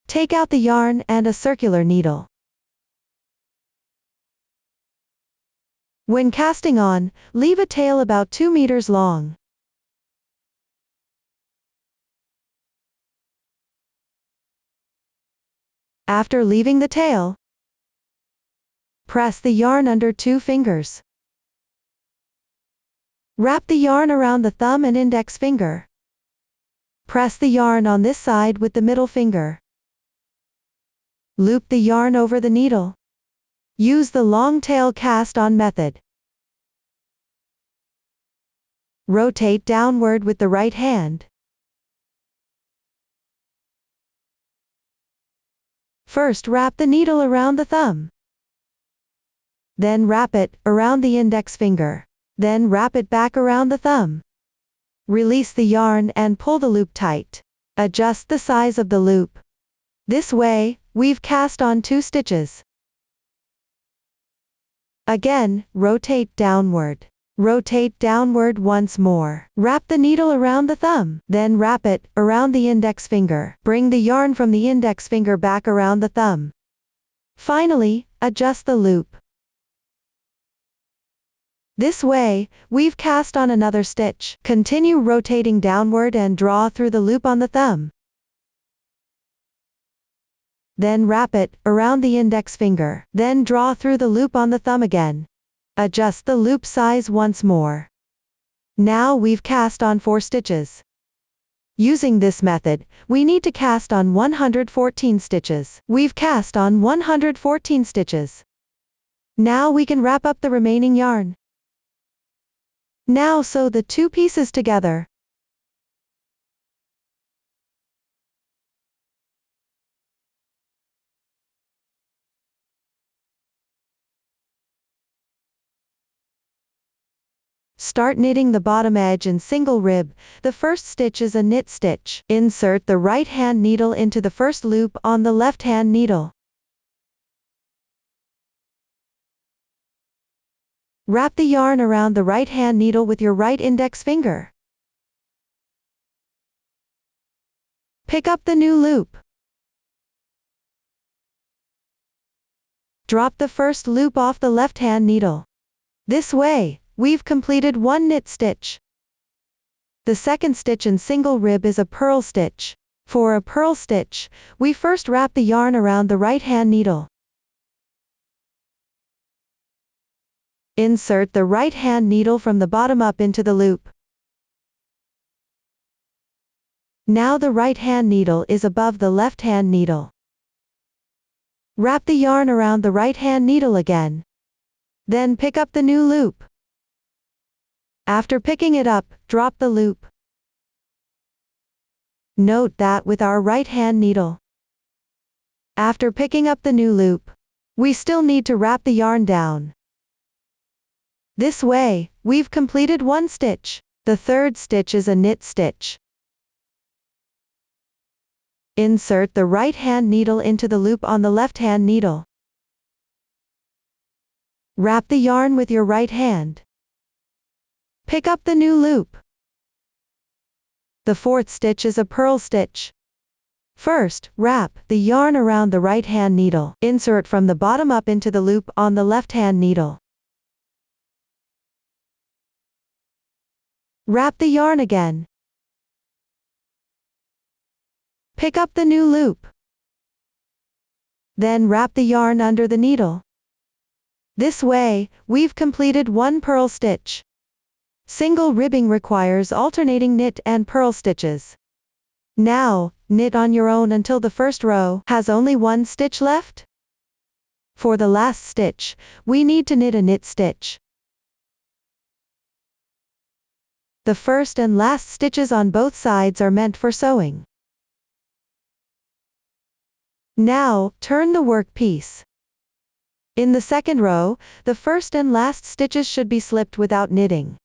Take out the yarn and a circular needle. When casting on, leave a tail about 2 meters long. After leaving the tail, press the yarn under 2 fingers. Wrap the yarn around the thumb and index finger. Press the yarn on this side with the middle finger. Loop the yarn over the needle. Use the long tail cast on method. Rotate downward with the right hand. First wrap the needle around the thumb. Then wrap it around the index finger. Then wrap it back around the thumb. Release the yarn and pull the loop tight. Adjust the size of the loop. This way, we've cast on 2 stitches. Again, rotate downward. Rotate downward once more. Wrap the needle around the thumb, then wrap it around the index finger. Bring the yarn from the index finger back around the thumb. Finally, adjust the loop. This way, we've cast on another stitch. Continue rotating downward and draw through the loop on the thumb. Then wrap it around the index finger. Then draw through the loop on the thumb again. Adjust the loop size once more. Now we've cast on 4 stitches. Using this method, we need to cast on 114 stitches. We've cast on 114 stitches. Now we can wrap up the remaining yarn. Now sew the 2 pieces together. Start knitting the bottom edge in single rib. The first stitch is a knit stitch. Insert the right hand needle into the first loop on the left hand needle. Wrap the yarn around the right hand needle with your right index finger. Pick up the new loop. Drop the first loop off the left hand needle. This way, we've completed 1 knit stitch. The second stitch in single rib is a purl stitch. For a purl stitch, we first wrap the yarn around the right hand needle. Insert the right hand needle from the bottom up into the loop. Now the right hand needle is above the left hand needle. Wrap the yarn around the right hand needle again. Then pick up the new loop. After picking it up, drop the loop. Note that with our right hand needle, after picking up the new loop, we still need to wrap the yarn down. This way, we've completed 1 stitch. The third stitch is a knit stitch. Insert the right hand needle into the loop on the left hand needle. Wrap the yarn with your right hand. Pick up the new loop. The fourth stitch is a purl stitch. First, wrap the yarn around the right hand needle. Insert from the bottom up into the loop on the left hand needle. Wrap the yarn again. Pick up the new loop. Then wrap the yarn under the needle. This way, we've completed 1 purl stitch. Single ribbing requires alternating knit and purl stitches. Now, knit on your own until the first row has only 1 stitch left. For the last stitch, we need to knit a knit stitch. The first and last stitches on both sides are meant for sewing. Now, turn the work piece. In the second row, the first and last stitches should be slipped without knitting.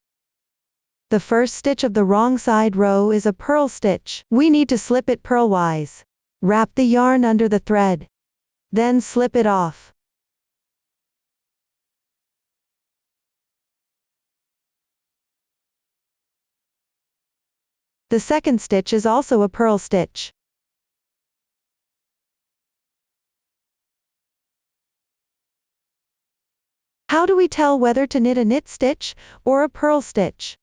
The first stitch of the wrong side row is a purl stitch. We need to slip it purlwise. Wrap the yarn under the thread. Then slip it off. The second stitch is also a purl stitch. How do we tell whether to knit a knit stitch or a purl stitch?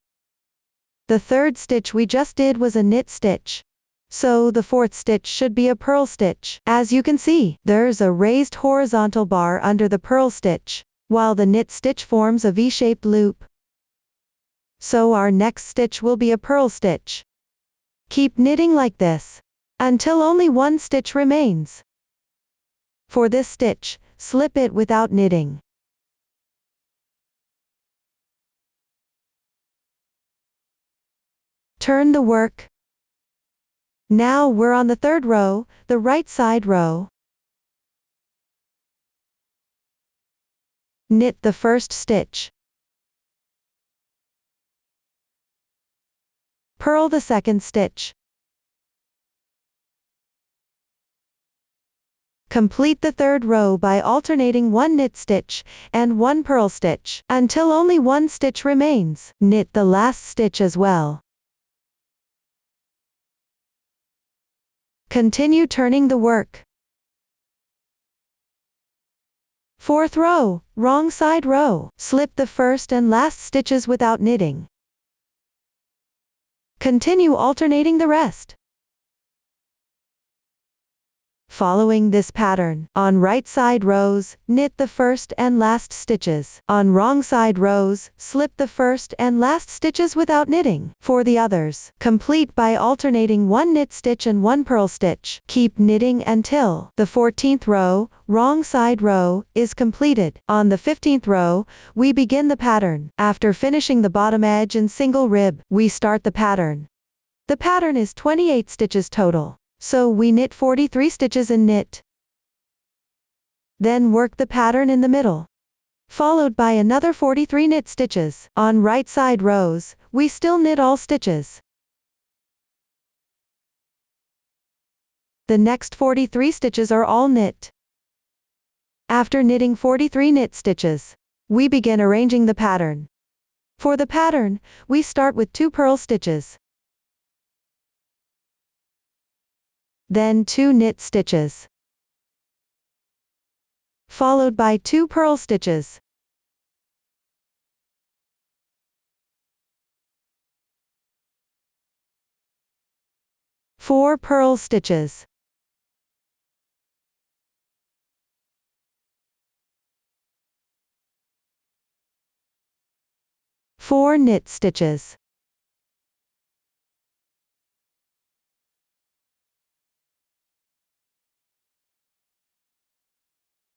The third stitch we just did was a knit stitch. So the fourth stitch should be a purl stitch. As you can see, there's a raised horizontal bar under the purl stitch, while the knit stitch forms a V-shaped loop. So our next stitch will be a purl stitch. Keep knitting like this until only one stitch remains. For this stitch, slip it without knitting. Turn the work. Now we're on the third row, the right side row. Knit the first stitch. Purl the second stitch. Complete the third row by alternating one knit stitch and one purl stitch until only one stitch remains. Knit the last stitch as well. Continue turning the work. Fourth row, wrong side row. Slip the first and last stitches without knitting. Continue alternating the rest. Following this pattern, on right side rows, knit the first and last stitches. On wrong side rows, slip the first and last stitches without knitting. For the others, complete by alternating one knit stitch and one purl stitch. Keep knitting until the 14th row, wrong side row, is completed. On the 15th row, we begin the pattern. After finishing the bottom edge and single rib, we start the pattern. The pattern is 28 stitches total. So we knit 43 stitches and knit. Then work the pattern in the middle, followed by another 43 knit stitches. On right side rows, we still knit all stitches. The next 43 stitches are all knit. After knitting 43 knit stitches, we begin arranging the pattern. For the pattern, we start with 2 purl stitches. Then 2 knit stitches, followed by 2 purl stitches. Four purl stitches. Four knit stitches.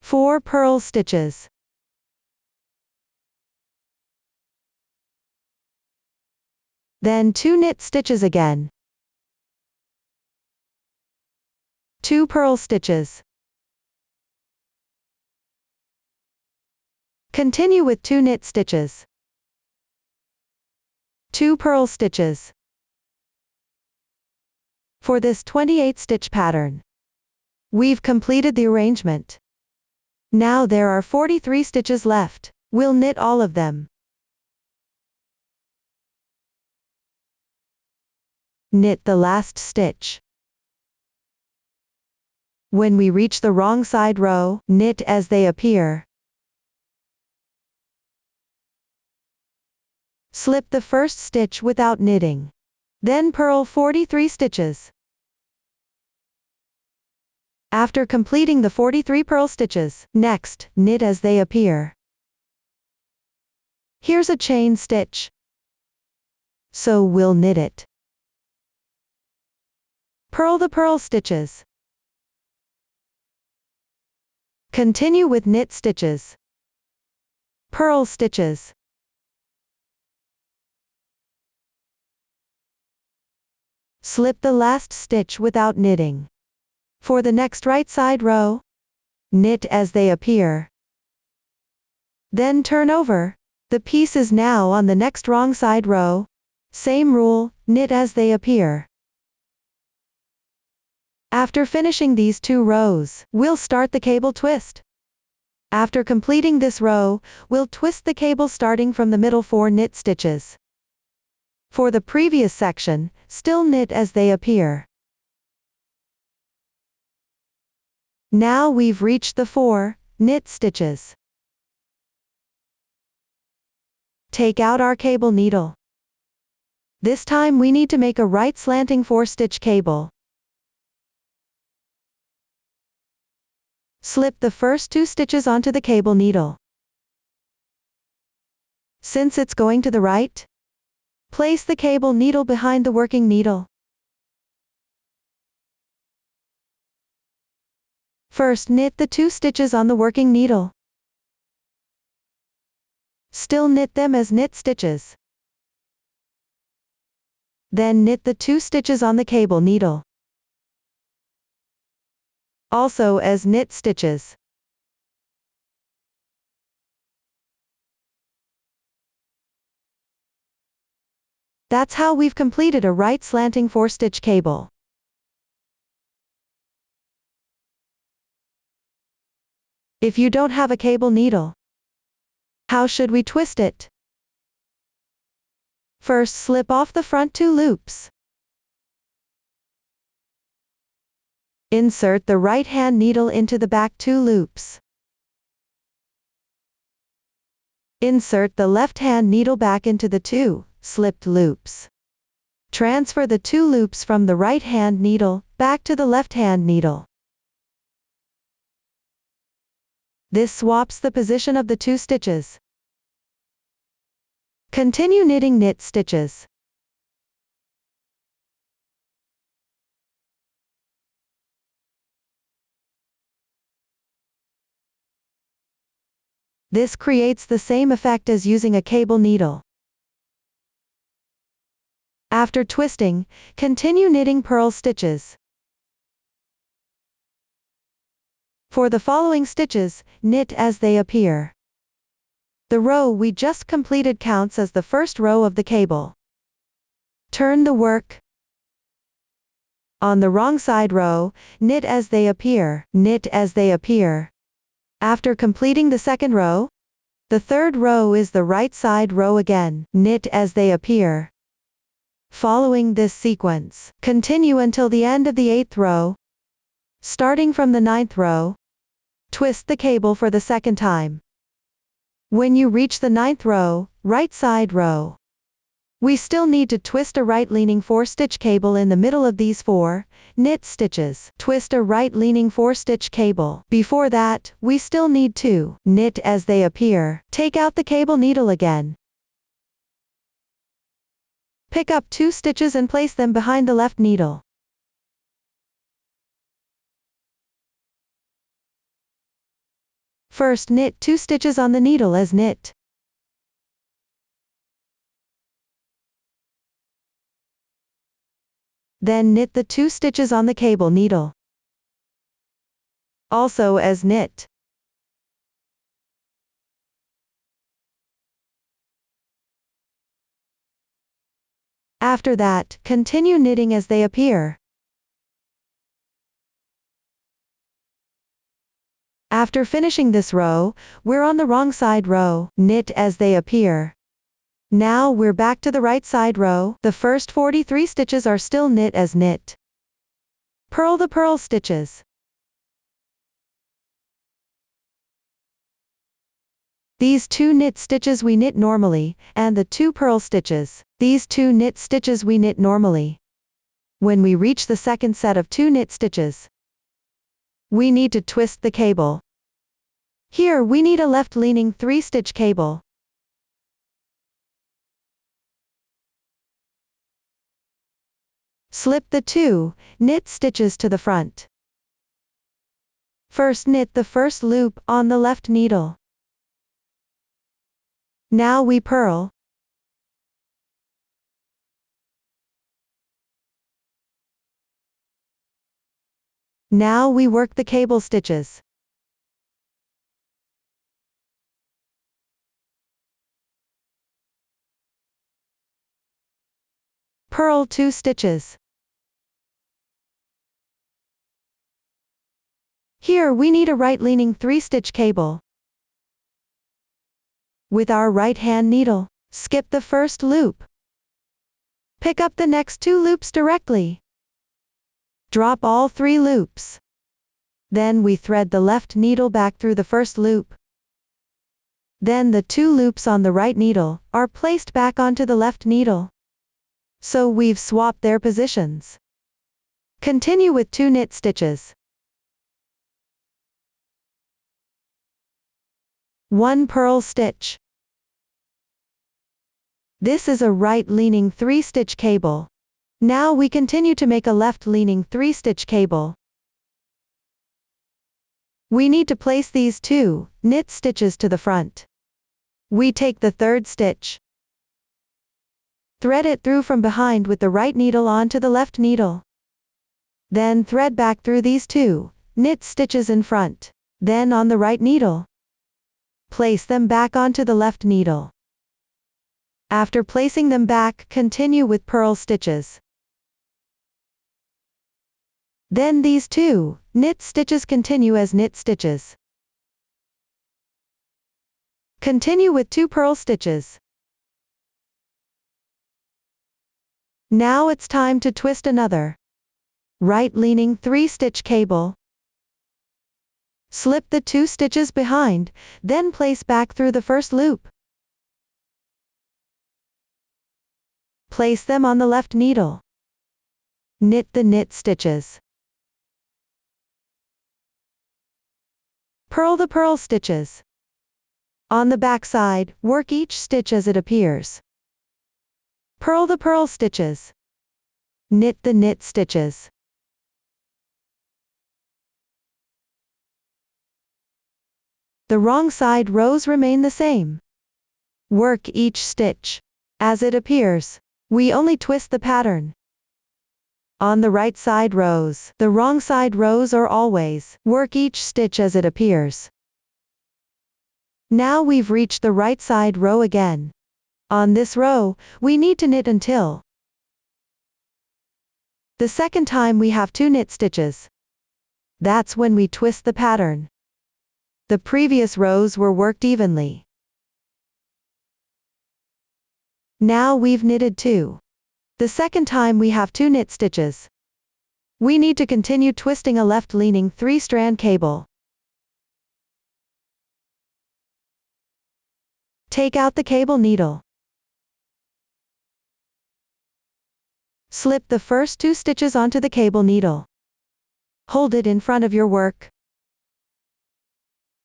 Four purl stitches. Then 2 knit stitches again. 2 purl stitches. Continue with 2 knit stitches. 2 purl stitches. For this 28 stitch pattern, we've completed the arrangement. Now there are 43 stitches left. We'll knit all of them. Knit the last stitch. When we reach the wrong side row, knit as they appear. Slip the first stitch without knitting. Then purl 43 stitches. After completing the 43 purl stitches, next, knit as they appear. Here's a chain stitch, so we'll knit it. Purl the purl stitches. Continue with knit stitches. Purl stitches. Slip the last stitch without knitting. For the next right side row, knit as they appear. Then turn over. The piece is now on the next wrong side row. Same rule, knit as they appear. After finishing these 2 rows, we'll start the cable twist. After completing this row, we'll twist the cable starting from the middle 4 knit stitches. For the previous section, still knit as they appear. Now we've reached the 4 knit stitches. Take out our cable needle. This time we need to make a right slanting 4-stitch cable. Slip the first 2 stitches onto the cable needle. Since it's going to the right, place the cable needle behind the working needle. First knit the 2 stitches on the working needle. Still knit them as knit stitches. Then knit the 2 stitches on the cable needle. Also as knit stitches. That's how we've completed a right slanting 4-stitch cable. If you don't have a cable needle, how should we twist it? First slip off the front 2 loops. Insert the right hand needle into the back 2 loops. Insert the left hand needle back into the 2 slipped loops. Transfer the 2 loops from the right hand needle back to the left hand needle. This swaps the position of the 2 stitches. Continue knitting knit stitches. This creates the same effect as using a cable needle. After twisting, continue knitting purl stitches. For the following stitches, knit as they appear. The row we just completed counts as the first row of the cable. Turn the work. On the wrong side row, knit as they appear, knit as they appear. After completing the second row, the third row is the right side row again, knit as they appear. Following this sequence, continue until the end of the 8th row. Starting from the 9th row, twist the cable for the second time. When you reach the 9th row, right side row, we still need to twist a right leaning 4-stitch cable in the middle of these 4 knit stitches. Twist a right leaning 4-stitch cable. Before that, we still need to knit as they appear. Take out the cable needle again. Pick up 2 stitches and place them behind the left needle. First knit 2 stitches on the needle as knit. Then knit the 2 stitches on the cable needle. Also as knit. After that, continue knitting as they appear. After finishing this row, we're on the wrong side row, knit as they appear. Now we're back to the right side row. The first 43 stitches are still knit as knit. Purl the purl stitches. These 2 knit stitches we knit normally, and the 2 purl stitches. These 2 knit stitches we knit normally. When we reach the second set of 2 knit stitches, we need to twist the cable. Here we need a left-leaning 3-stitch cable. Slip the 2 knit stitches to the front. First knit the first loop on the left needle. Now we purl. Now we work the cable stitches. Purl 2 stitches. Here we need a right-leaning 3-stitch cable. With our right hand needle, skip the first loop. Pick up the next 2 loops directly. Drop all 3 loops. Then we thread the left needle back through the first loop. Then the 2 loops on the right needle are placed back onto the left needle. So we've swapped their positions. Continue with 2 knit stitches. 1 purl stitch. This is a right-leaning 3-stitch cable. Now we continue to make a left-leaning 3-stitch cable. We need to place these 2 knit stitches to the front. We take the 3rd stitch. Thread it through from behind with the right needle onto the left needle. Then thread back through these 2 knit stitches in front. Then on the right needle, place them back onto the left needle. After placing them back, continue with purl stitches. Then these 2 knit stitches continue as knit stitches. Continue with 2 purl stitches. Now it's time to twist another right-leaning 3-stitch cable. Slip the 2 stitches behind, then place back through the first loop. Place them on the left needle. Knit the knit stitches. Purl the purl stitches. On the back side, work each stitch as it appears. Purl the purl stitches. Knit the knit stitches. The wrong side rows remain the same. Work each stitch as it appears. We only twist the pattern. On the right side rows, the wrong side rows are always. Work each stitch as it appears. Now we've reached the right side row again. On this row, we need to knit until the second time we have 2 knit stitches. That's when we twist the pattern. The previous rows were worked evenly. Now we've knitted 2. The second time we have 2 knit stitches. We need to continue twisting a left-leaning 3-strand cable. Take out the cable needle. Slip the first 2 stitches onto the cable needle. Hold it in front of your work.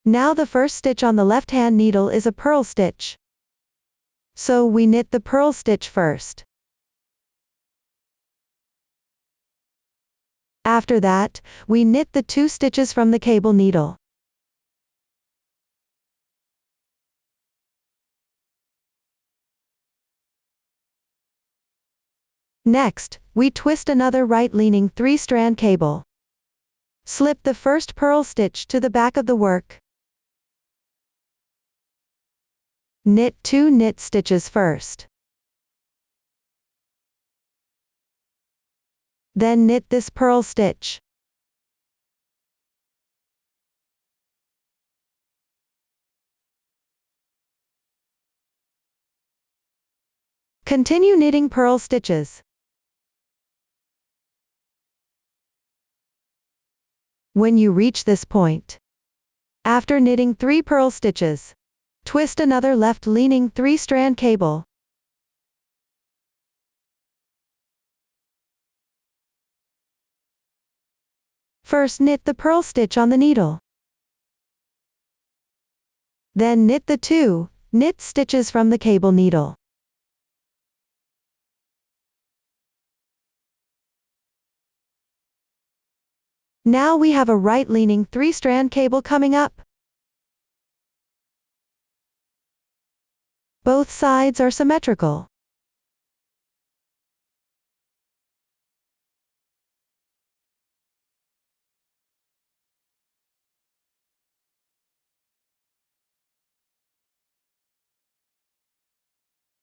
Now the first stitch on the left-hand needle is a purl stitch. So we knit the purl stitch first. After that, we knit the 2 stitches from the cable needle. Next, we twist another right-leaning 3-strand cable. Slip the first purl stitch to the back of the work. Knit 2 knit stitches first. Then knit this purl stitch. Continue knitting purl stitches. When you reach this point, after knitting 3 purl stitches, twist another left-leaning 3-strand cable. First knit the purl stitch on the needle. Then knit the 2 knit stitches from the cable needle. Now we have a right-leaning 3-strand cable coming up. Both sides are symmetrical.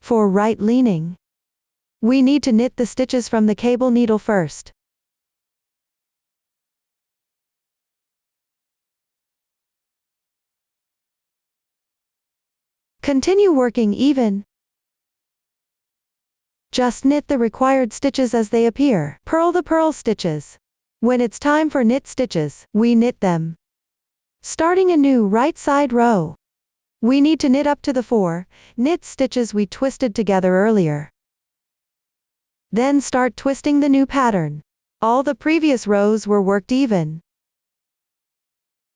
For right-leaning, we need to knit the stitches from the cable needle first. Continue working even. Just knit the required stitches as they appear. Purl the purl stitches. When it's time for knit stitches, we knit them. Starting a new right side row. We need to knit up to the 4 knit stitches we twisted together earlier. Then start twisting the new pattern. All the previous rows were worked even.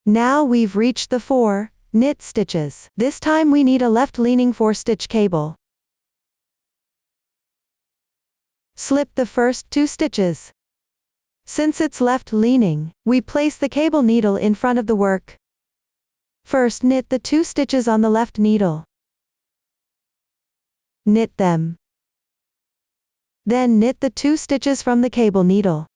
Now we've reached the 4 knit stitches. This time we need a left-leaning 4-stitch cable. Slip the first 2 stitches. Since it's left-leaning, we place the cable needle in front of the work. First knit the 2 stitches on the left needle. Knit them. Then knit the 2 stitches from the cable needle.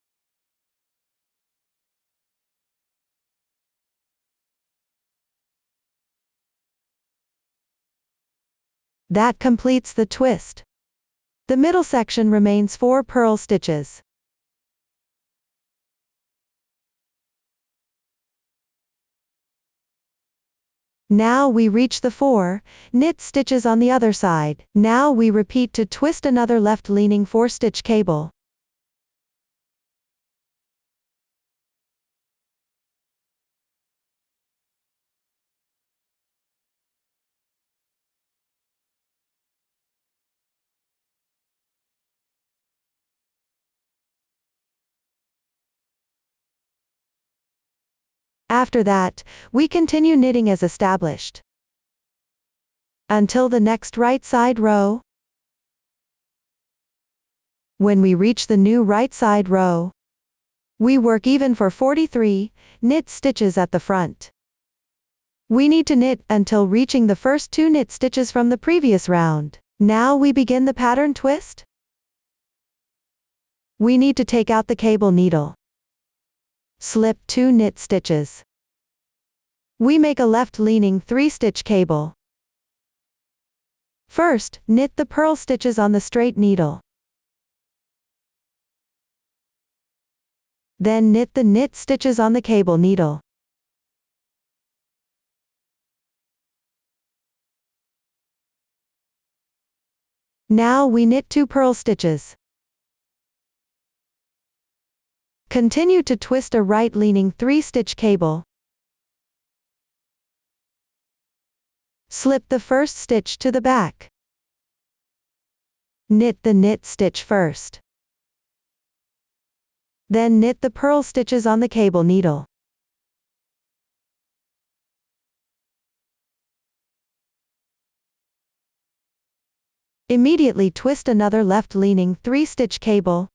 That completes the twist. The middle section remains 4 purl stitches. Now we reach the 4 knit stitches on the other side. Now we repeat to twist another left-leaning 4-stitch cable. After that, we continue knitting as established. Until the next right side row. When we reach the new right side row, we work even for 43 knit stitches at the front. We need to knit until reaching the first 2 knit stitches from the previous round. Now we begin the pattern twist. We need to take out the cable needle. Slip 2 knit stitches. We make a left-leaning 3-stitch cable. First, knit the purl stitches on the straight needle. Then knit the knit stitches on the cable needle. Now we knit 2 purl stitches. Continue to twist a right-leaning 3-stitch cable. Slip the first stitch to the back. Knit the knit stitch first. Then knit the purl stitches on the cable needle. Immediately twist another left-leaning 3-stitch cable.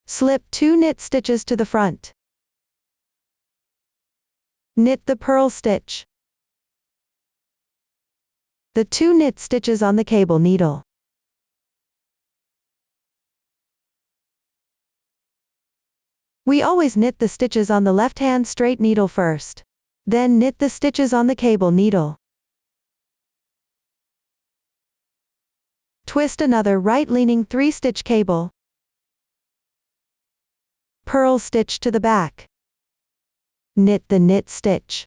Slip 2 knit stitches to the front. Knit the purl stitch. The 2 knit stitches on the cable needle. We always knit the stitches on the left-hand straight needle first. Then knit the stitches on the cable needle. Twist another right-leaning 3-stitch cable. Purl stitch to the back. Knit the knit stitch.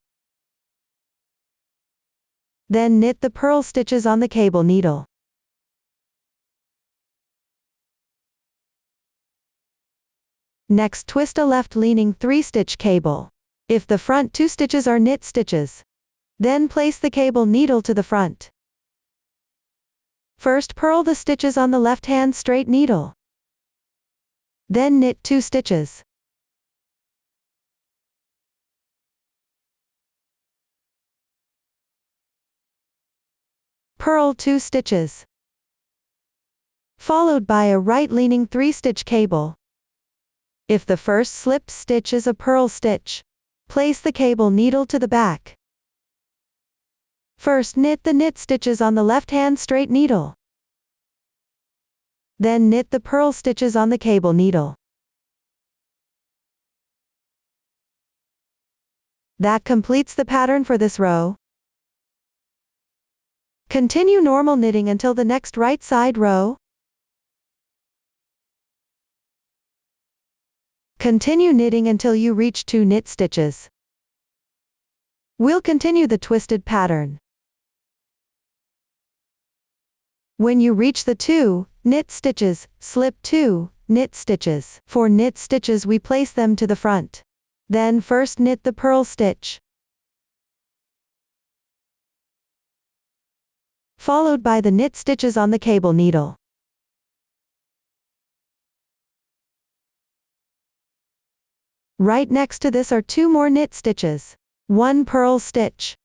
Then knit the purl stitches on the cable needle. Next twist a left-leaning 3-stitch cable. If the front 2 stitches are knit stitches, then place the cable needle to the front. First purl the stitches on the left-hand straight needle. Then knit 2 stitches. Purl 2 stitches. Followed by a right-leaning 3-stitch cable. If the first slipped stitch is a purl stitch, place the cable needle to the back. First knit the knit stitches on the left-hand straight needle. Then knit the purl stitches on the cable needle. That completes the pattern for this row. Continue normal knitting until the next right side row. Continue knitting until you reach 2 knit stitches. We'll continue the twisted pattern. When you reach the 2 knit stitches, slip 2 knit stitches. For knit stitches we place them to the front. Then first knit the purl stitch. followed by the knit stitches on the cable needle. Right next to this are 2 more knit stitches. 1 purl stitch.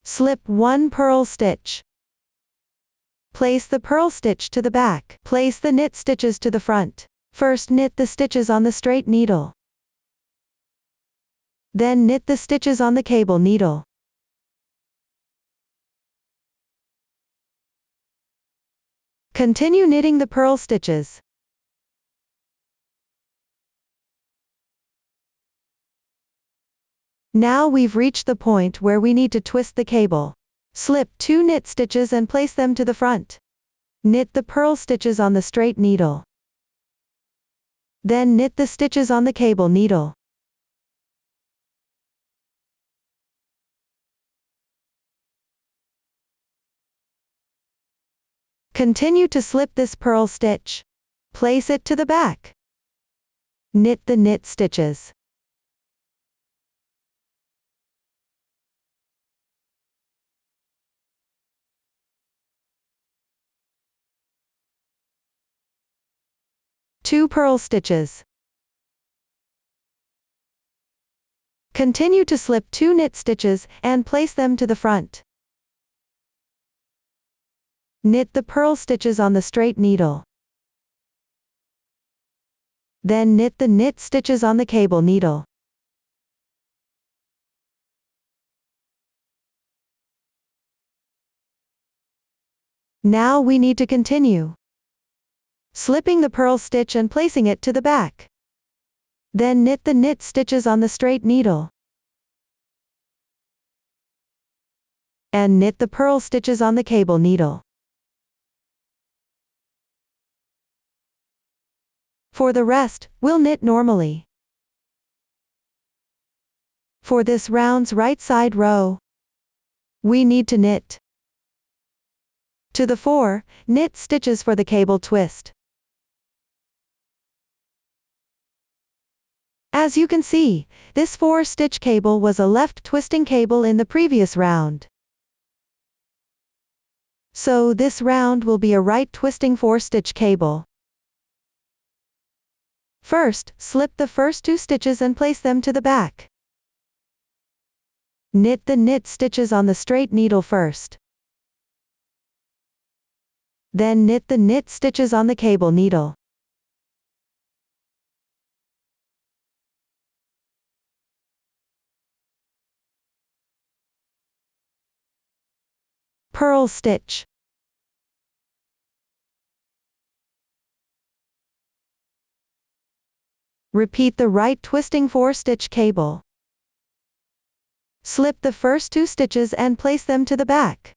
Slip 1 purl stitch. Place the purl stitch to the back. Place the knit stitches to the front. First knit the stitches on the straight needle. Then knit the stitches on the cable needle. Continue knitting the purl stitches. Now we've reached the point where we need to twist the cable. Slip 2 knit stitches and place them to the front. Knit the purl stitches on the straight needle. Then knit the stitches on the cable needle. Continue to slip this purl stitch. Place it to the back. Knit the knit stitches. Two purl stitches. Continue to slip 2 knit stitches and place them to the front. Knit the purl stitches on the straight needle. Then knit the knit stitches on the cable needle. Now we need to continue. Slipping the purl stitch and placing it to the back. Then knit the knit stitches on the straight needle. And knit the purl stitches on the cable needle. For the rest, we'll knit normally. For this round's right side row, we need to knit to the 4 knit stitches for the cable twist. As you can see, this 4-stitch cable was a left twisting cable in the previous round. So this round will be a right twisting 4-stitch cable. First, slip the first 2 stitches and place them to the back. Knit the knit stitches on the straight needle first. Then knit the knit stitches on the cable needle. Purl stitch. Repeat the right twisting 4-stitch cable. Slip the first 2 stitches and place them to the back.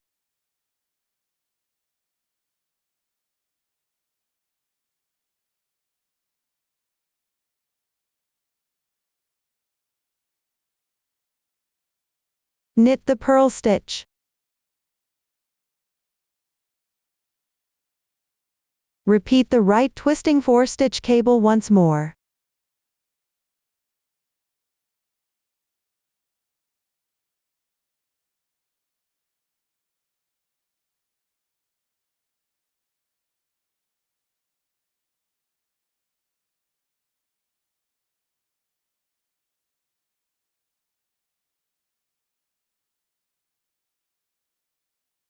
Knit the purl stitch. Repeat the right twisting 4-stitch cable once more.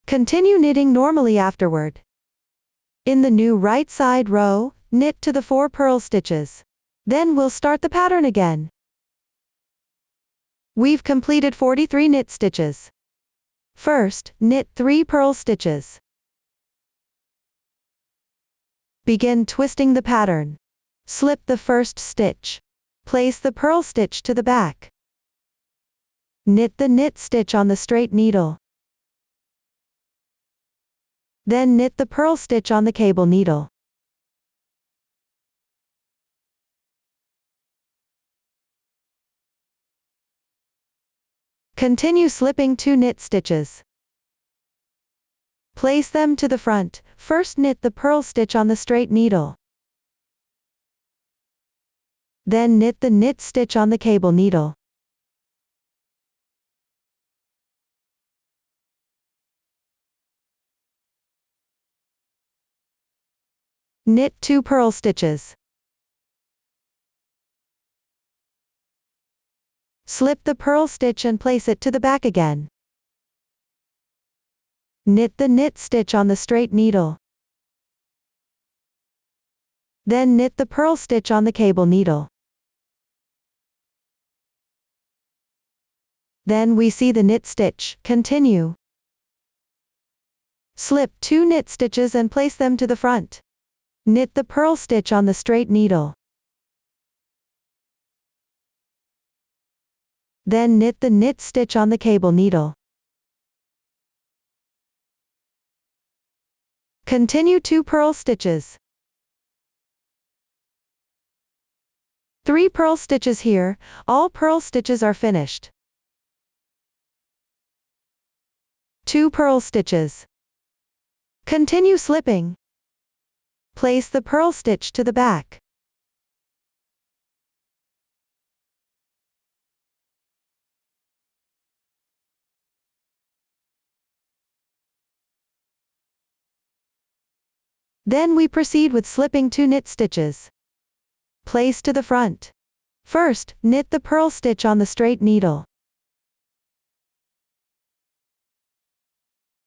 Continue knitting normally afterward. In the new right side row, knit to the 4 purl stitches. Then we'll start the pattern again. We've completed 43 knit stitches. First, knit 3 purl stitches. Begin twisting the pattern. Slip the first stitch. Place the purl stitch to the back. Knit the knit stitch on the straight needle. Then knit the purl stitch on the cable needle. Continue slipping 2 knit stitches. Place them to the front. First knit the purl stitch on the straight needle. Then knit the knit stitch on the cable needle. Knit 2 purl stitches. Slip the purl stitch and place it to the back again. Knit the knit stitch on the straight needle. Then knit the purl stitch on the cable needle. Then we see the knit stitch. Continue. Slip 2 knit stitches and place them to the front. Knit the purl stitch on the straight needle. Then knit the knit stitch on the cable needle. Continue 2 purl stitches. 3 purl stitches here, all purl stitches are finished. 2 purl stitches. Continue slipping. Place the purl stitch to the back. Then we proceed with slipping 2 knit stitches. Place to the front. First, knit the purl stitch on the straight needle.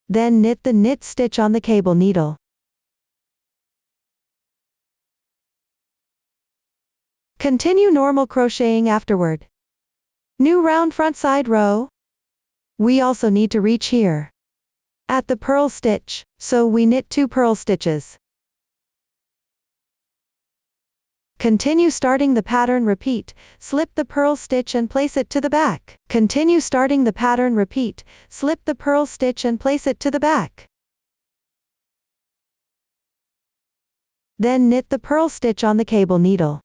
Then knit the knit stitch on the cable needle. Continue normal crocheting afterward. New round front side row. We also need to reach here at the purl stitch, so we knit 2 purl stitches. Continue starting the pattern, repeat, slip the purl stitch and place it to the back. Continue starting the pattern, repeat, slip the purl stitch and place it to the back. Then knit the purl stitch on the cable needle.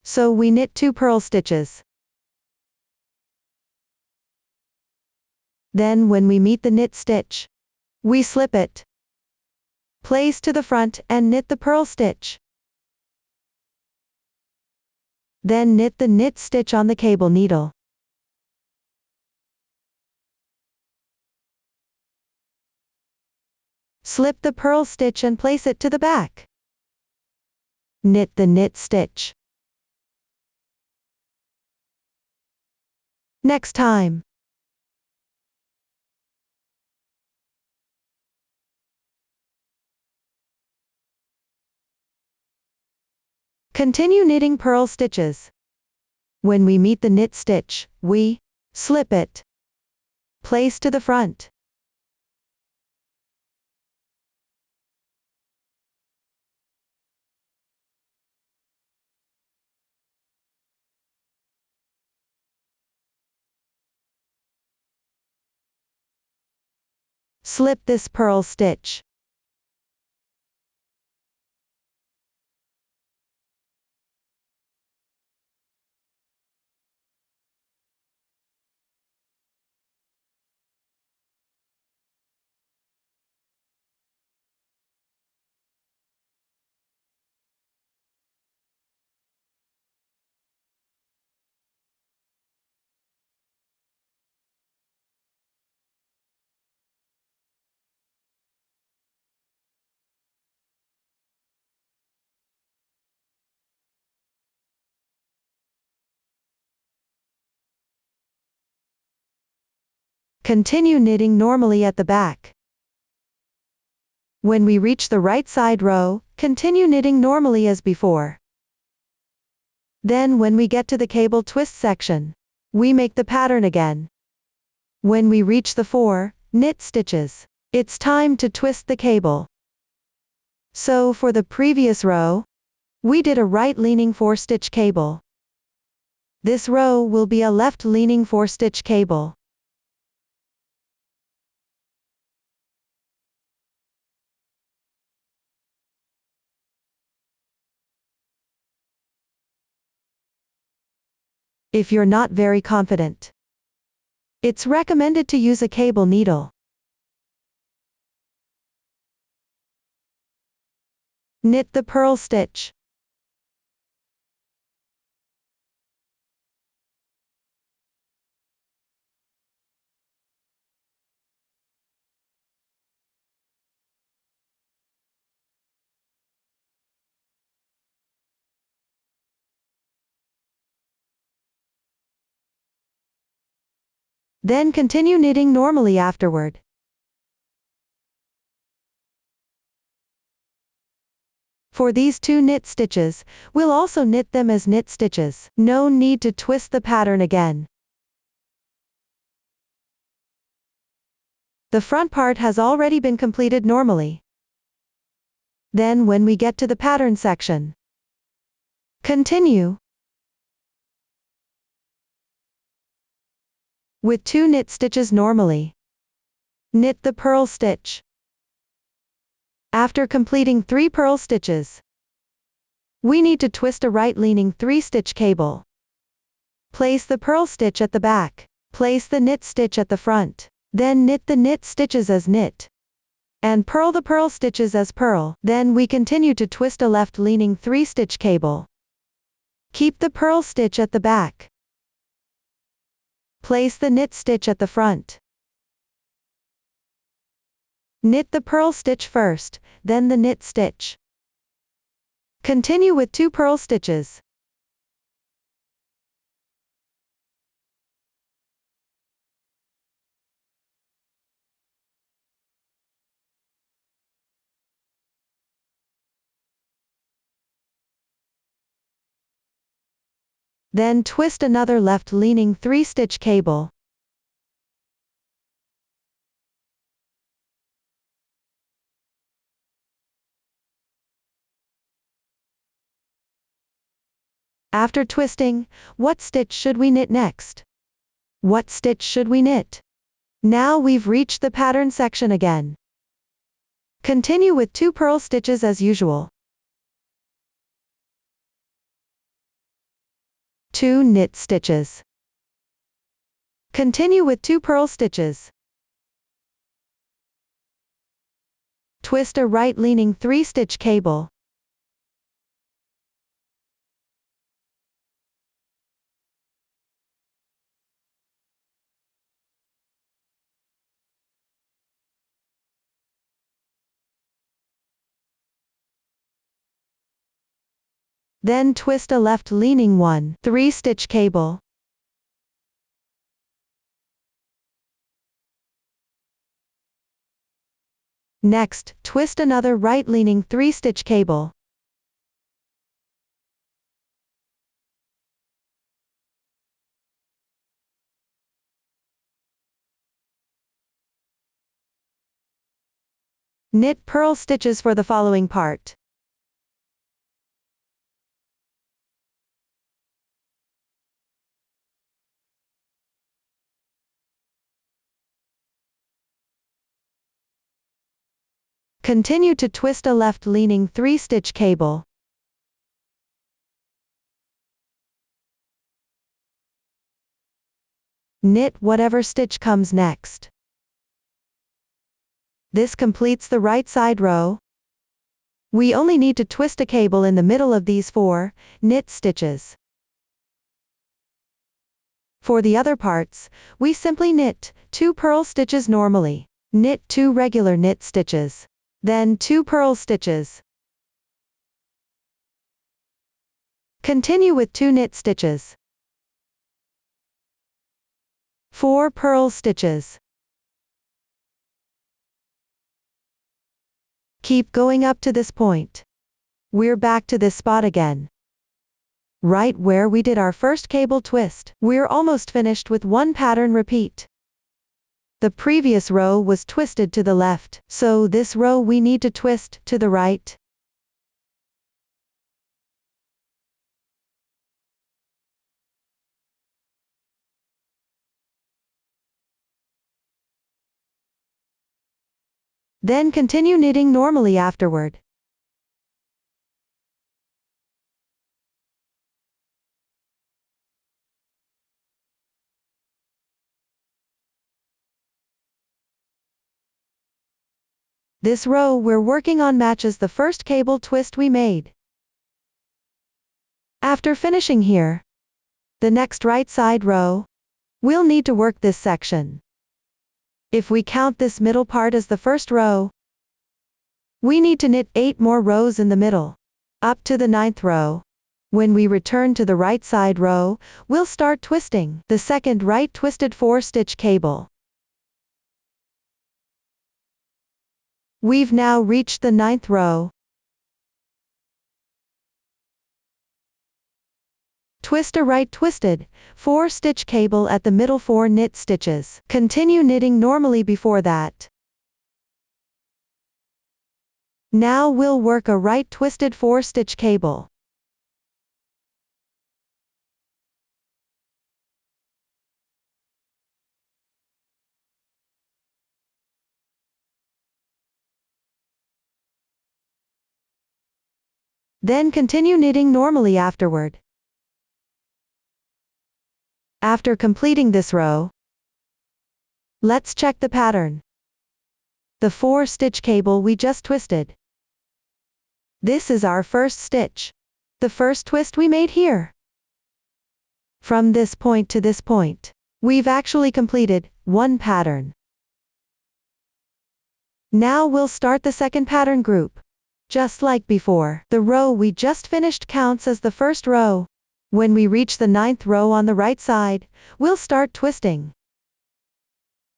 So we knit 2 purl stitches. Then when we meet the knit stitch, we slip it. Place to the front and knit the purl stitch. Then knit the knit stitch on the cable needle. Slip the purl stitch and place it to the back. Knit the knit stitch. Next time. Continue knitting purl stitches. When we meet the knit stitch, we slip it. Place to the front. Slip this purl stitch. Continue knitting normally at the back. When we reach the right side row, continue knitting normally as before. Then when we get to the cable twist section, we make the pattern again. When we reach the 4 knit stitches, it's time to twist the cable. So for the previous row, we did a right leaning 4 stitch cable. This row will be a left leaning 4 stitch cable. If you're not very confident, it's recommended to use a cable needle. Knit the purl stitch. Then continue knitting normally afterward. For these 2 knit stitches, we'll also knit them as knit stitches. No need to twist the pattern again. The front part has already been completed normally. Then when we get to the pattern section, continue with 2 knit stitches normally. Knit the purl stitch. After completing 3 purl stitches, we need to twist a right-leaning 3-stitch cable. Place the purl stitch at the back. Place the knit stitch at the front. Then knit the knit stitches as knit. And purl the purl stitches as purl. Then we continue to twist a left-leaning 3-stitch cable. Keep the purl stitch at the back. Place the knit stitch at the front. Knit the purl stitch first, then the knit stitch. Continue with 2 purl stitches. Then twist another left-leaning 3-stitch cable. After twisting, what stitch should we knit next? What stitch should we knit? Now we've reached the pattern section again. Continue with 2 purl stitches as usual. 2 knit stitches. Continue with 2 purl stitches. Twist a right-leaning 3-stitch cable. Then twist a left-leaning 1/3-stitch cable. Next, twist another right-leaning 3-stitch cable. Knit purl stitches for the following part. Continue to twist a left-leaning 3-stitch cable. Knit whatever stitch comes next. This completes the right side row. We only need to twist a cable in the middle of these 4 knit stitches. For the other parts, we simply knit 2 purl stitches normally. Knit 2 regular knit stitches. Then 2 purl stitches. Continue with 2 knit stitches. 4 purl stitches. Keep going up to this point. We're back to this spot again. Right where we did our first cable twist. We're almost finished with 1 pattern repeat. The previous row was twisted to the left, so this row we need to twist to the right. Then continue knitting normally afterward. This row we're working on matches the first cable twist we made. After finishing here, the next right side row, we'll need to work this section. If we count this middle part as the first row, we need to knit 8 more rows in the middle. Up to the 9th row, When we return to the right side row, we'll start twisting the second right twisted 4-stitch cable. We've now reached the 9th row. Twist a right twisted 4-stitch cable at the middle 4 knit stitches. Continue knitting normally before that. Now we'll work a right twisted 4-stitch cable. Then continue knitting normally afterward. After completing this row, let's check the pattern. The 4-stitch cable we just twisted. This is our first stitch. The first twist we made here. From this point to this point, we've actually completed one pattern. Now we'll start the second pattern group. Just like before, the row we just finished counts as the first row. When we reach the 9th row on the right side, we'll start twisting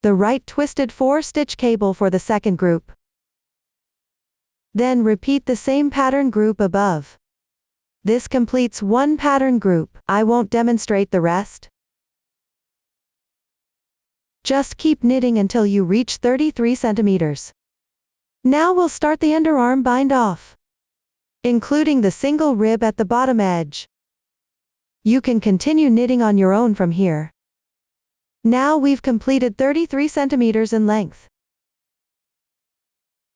the right twisted 4-stitch cable for the second group. Then repeat the same pattern group above. This completes one pattern group. I won't demonstrate the rest. Just keep knitting until you reach 33 centimeters. Now we'll start the underarm bind off, including the single rib at the bottom edge. You can continue knitting on your own from here. Now we've completed 33 centimeters in length.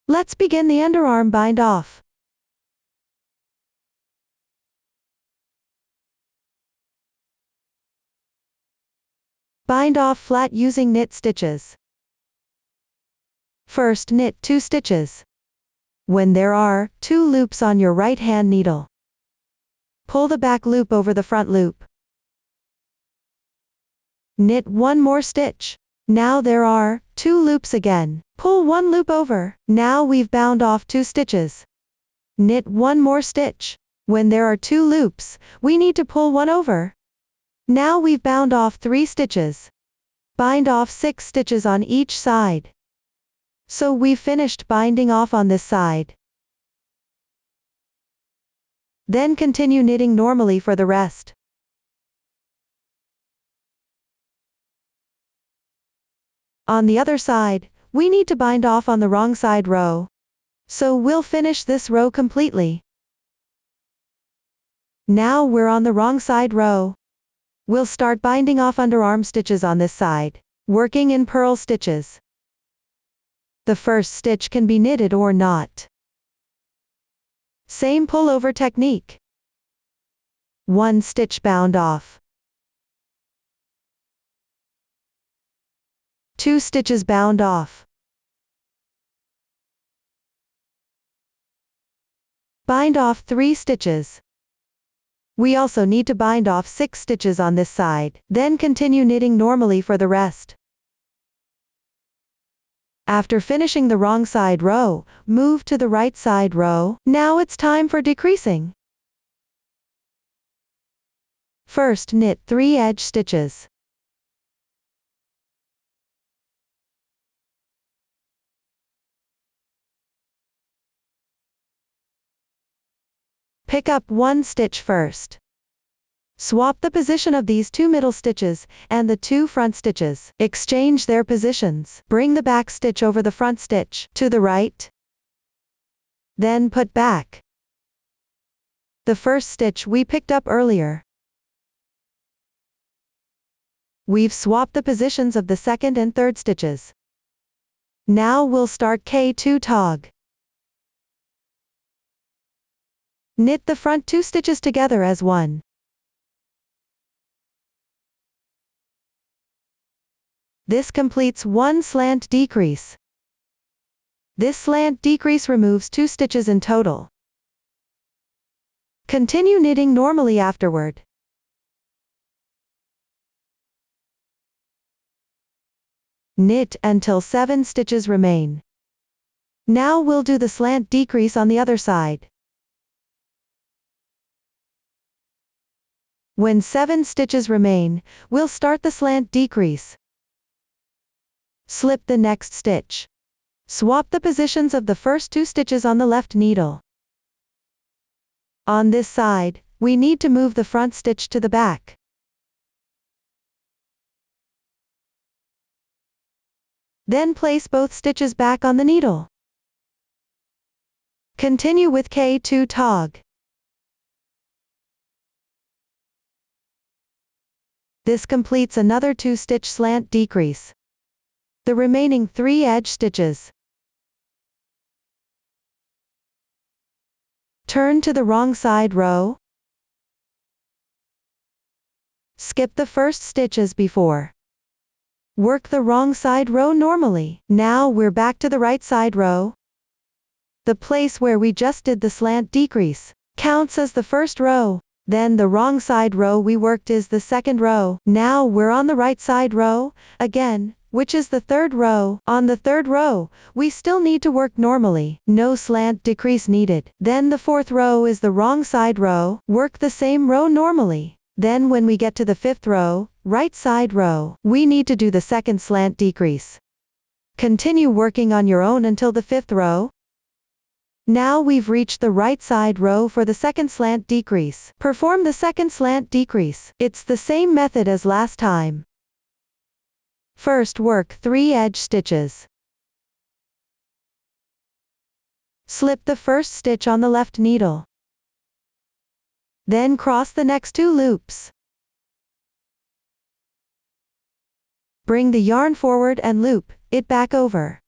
Let's begin the underarm bind off. Bind off flat using knit stitches. First knit 2 stitches. When there are 2 loops on your right hand needle, pull the back loop over the front loop. Knit 1 more stitch. Now there are 2 loops again. Pull 1 loop over. Now we've bound off 2 stitches. Knit 1 more stitch. When there are 2 loops, we need to pull 1 over. Now we've bound off 3 stitches. Bind off 6 stitches on each side. So we've finished binding off on this side. Then continue knitting normally for the rest. On the other side, we need to bind off on the wrong side row. So we'll finish this row completely. Now we're on the wrong side row. We'll start binding off underarm stitches on this side, working in purl stitches. The first stitch can be knitted or not. Same pullover technique. 1 stitch bound off. 2 stitches bound off. Bind off 3 stitches. We also need to bind off 6 stitches on this side, then continue knitting normally for the rest. After finishing the wrong side row, move to the right side row. Now it's time for decreasing. First knit 3 edge stitches. Pick up 1 stitch first. Swap the position of these 2 middle stitches and the 2 front stitches. Exchange their positions. Bring the back stitch over the front stitch to the right. Then put back the first stitch we picked up earlier. We've swapped the positions of the second and third stitches. Now we'll start K2 tog. Knit the front 2 stitches together as one. This completes one slant decrease. This slant decrease removes 2 stitches in total. Continue knitting normally afterward. Knit until 7 stitches remain. Now we'll do the slant decrease on the other side. When 7 stitches remain, we'll start the slant decrease. Slip the next stitch. Swap the positions of the first 2 stitches on the left needle. On this side, we need to move the front stitch to the back. Then place both stitches back on the needle. Continue with K2 tog. This completes another 2-stitch slant decrease. The remaining 3 edge stitches. Turn to the wrong side row. Skip the first stitch as before. Work the wrong side row normally. Now we're back to the right side row. The place where we just did the slant decrease counts as the first row. Then the wrong side row we worked is the second row. Now we're on the right side row, again, which is the third row. On the third row, we still need to work normally. No slant decrease needed. Then the fourth row is the wrong side row. Work the same row normally. Then when we get to the fifth row, right side row, we need to do the second slant decrease. Continue working on your own until the fifth row. Now we've reached the right side row for the second slant decrease. Perform the second slant decrease. It's the same method as last time. First work 3 edge stitches. Slip the first stitch on the left needle. Then cross the next 2 loops. Bring the yarn forward and loop it back over.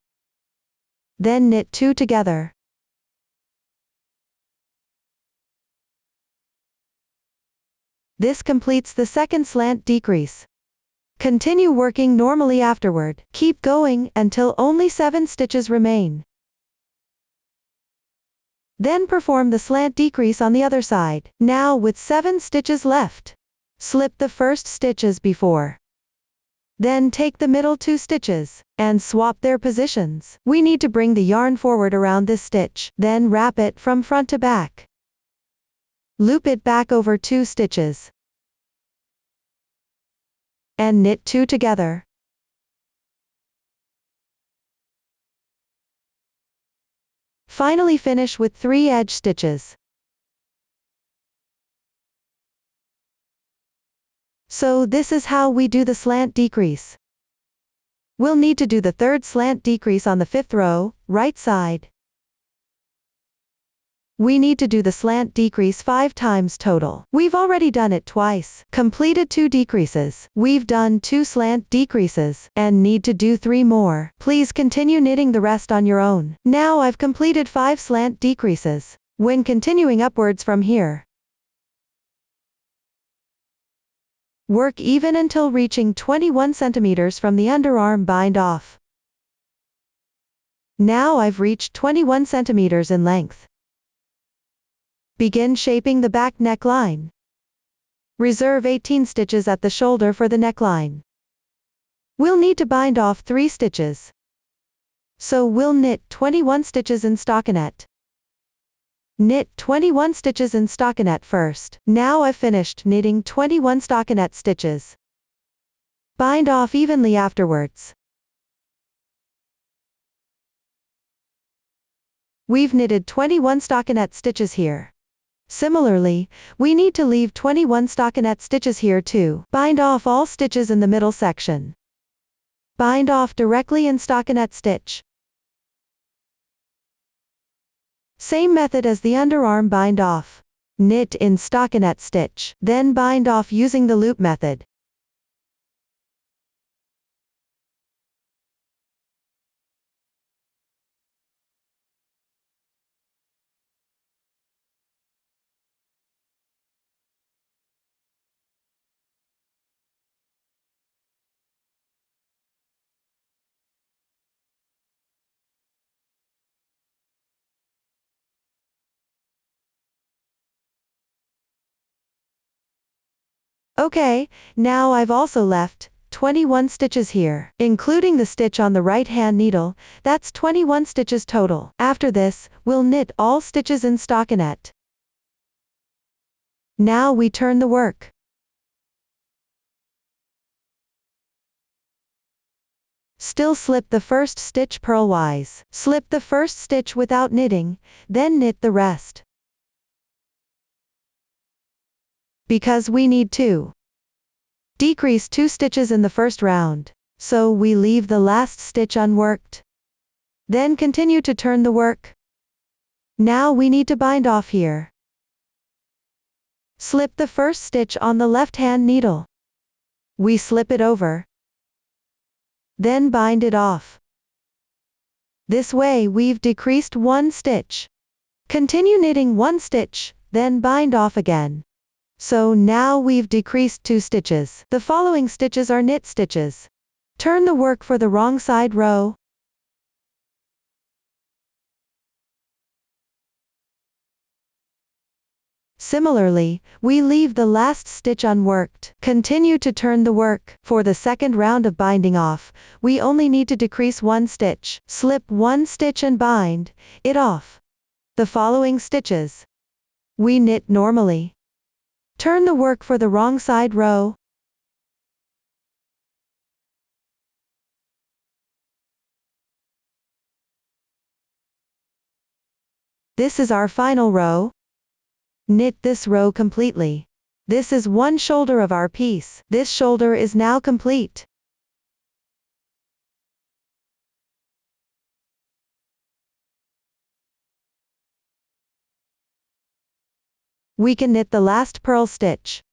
Then knit 2 together. This completes the second slant decrease. Continue working normally afterward. Keep going until only 7 stitches remain. Then perform the slant decrease on the other side. Now with 7 stitches left, slip the first stitch as before. Then take the middle 2 stitches and swap their positions. We need to bring the yarn forward around this stitch, then wrap it from front to back. Loop it back over 2 stitches and knit 2 together. Finally finish with 3 edge stitches. So this is how we do the slant decrease. We'll need to do the third slant decrease on the fifth row, right side. We need to do the slant decrease 5 times total. We've already done it twice. Completed 2 decreases. We've done 2 slant decreases, and need to do 3 more. Please continue knitting the rest on your own. Now I've completed 5 slant decreases. When continuing upwards from here, work even until reaching 21 centimeters from the underarm bind off. Now I've reached 21 centimeters in length. Begin shaping the back neckline. Reserve 18 stitches at the shoulder for the neckline. We'll need to bind off 3 stitches. So we'll knit 21 stitches in stockinette. Knit 21 stitches in stockinette first. Now I've finished knitting 21 stockinette stitches. Bind off evenly afterwards. We've knitted 21 stockinette stitches here. Similarly, we need to leave 21 stockinette stitches here too. Bind off all stitches in the middle section. Bind off directly in stockinette stitch. Same method as the underarm bind off. Knit in stockinette stitch, then bind off using the loop method. Okay, now I've also left 21 stitches here, including the stitch on the right hand needle. That's 21 stitches total. After this, we'll knit all stitches in stockinette. Now we turn the work. Still slip the first stitch purlwise. Slip the first stitch without knitting, then knit the rest. Because we need to decrease 2 stitches in the first round, so we leave the last stitch unworked. Then continue to turn the work. Now we need to bind off here. Slip the first stitch on the left-hand needle. We slip it over. Then bind it off. This way we've decreased 1 stitch. Continue knitting 1 stitch, then bind off again. So now we've decreased 2 stitches. The following stitches are knit stitches. Turn the work for the wrong side row. Similarly, we leave the last stitch unworked. Continue to turn the work. For the second round of binding off, we only need to decrease 1 stitch. Slip 1 stitch and bind it off. The following stitches we knit normally. Turn the work for the wrong side row. This is our final row. Knit this row completely. This is one shoulder of our piece. This shoulder is now complete. We can knit the last purl stitch.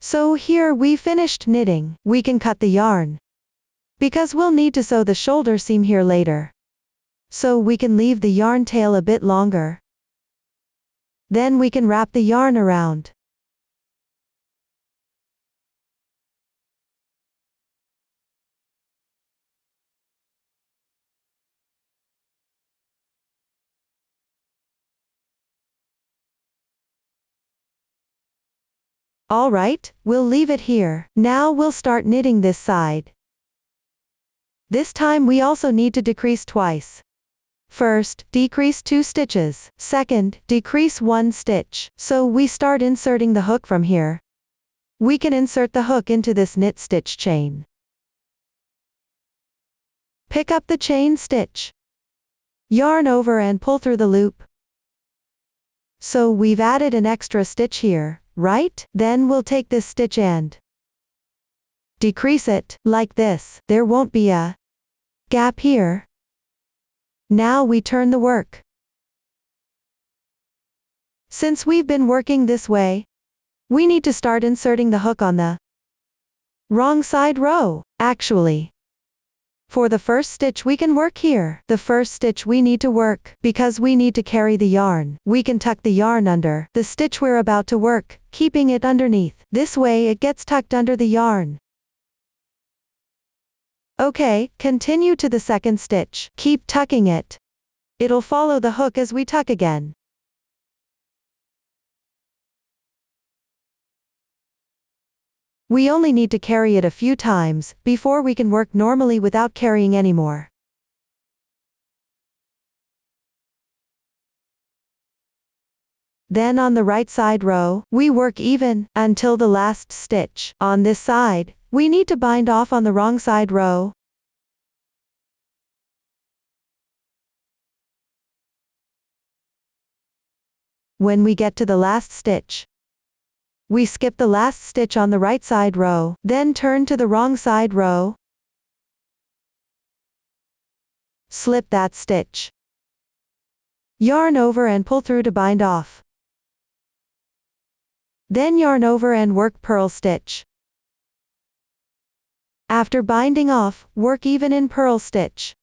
So here we finished knitting. We can cut the yarn, because we'll need to sew the shoulder seam here later. So we can leave the yarn tail a bit longer. Then we can wrap the yarn around. Alright, we'll leave it here. Now we'll start knitting this side. This time we also need to decrease twice. First, decrease 2 stitches. Second, decrease 1 stitch. So we start inserting the hook from here. We can insert the hook into this knit stitch chain. Pick up the chain stitch. Yarn over and pull through the loop. So we've added an extra stitch here, right? Then we'll take this stitch and decrease it, like this. There won't be a gap here. Now we turn the work. Since we've been working this way, we need to start inserting the hook on the wrong side row. Actually, for the first stitch we can work here. The first stitch we need to work, because we need to carry the yarn. We can tuck the yarn under the stitch we're about to work, keeping it underneath. This way it gets tucked under the yarn. Okay, continue to the second stitch. Keep tucking it. It'll follow the hook as we tuck again. We only need to carry it a few times, before we can work normally without carrying anymore. Then on the right side row, we work even, until the last stitch. On this side, we need to bind off on the wrong side row. When we get to the last stitch, we skip the last stitch on the right side row, then turn to the wrong side row. Slip that stitch. Yarn over and pull through to bind off. Then yarn over and work purl stitch. After binding off, work even in purl stitch.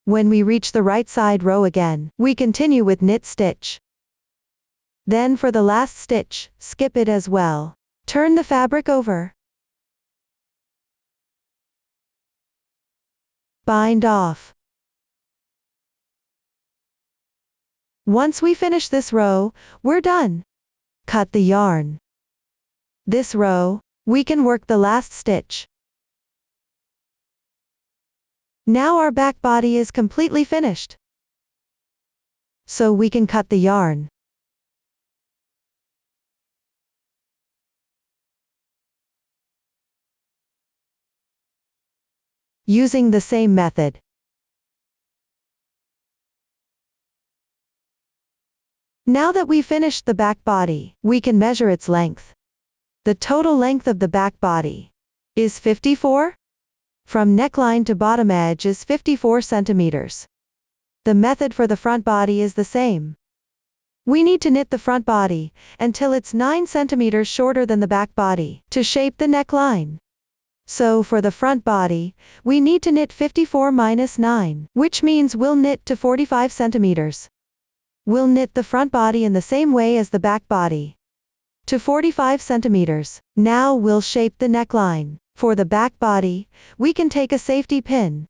When we reach the right side row again, we continue with knit stitch. Then for the last stitch, skip it as well. Turn the fabric over. Bind off. Once we finish this row, we're done. Cut the yarn. This row, we can work the last stitch. Now our back body is completely finished. So we can cut the yarn. using the same method. Now that we finished the back body, we can measure its length. The total length of the back body is 54. From neckline to bottom edge is 54 centimeters. The method for the front body is the same. We need to knit the front body until it's 9 centimeters shorter than the back body to shape the neckline. So for the front body, we need to knit 54 minus 9, which means we'll knit to 45 centimeters. We'll knit the front body in the same way as the back body, to 45 centimeters. Now we'll shape the neckline. For the back body, we can take a safety pin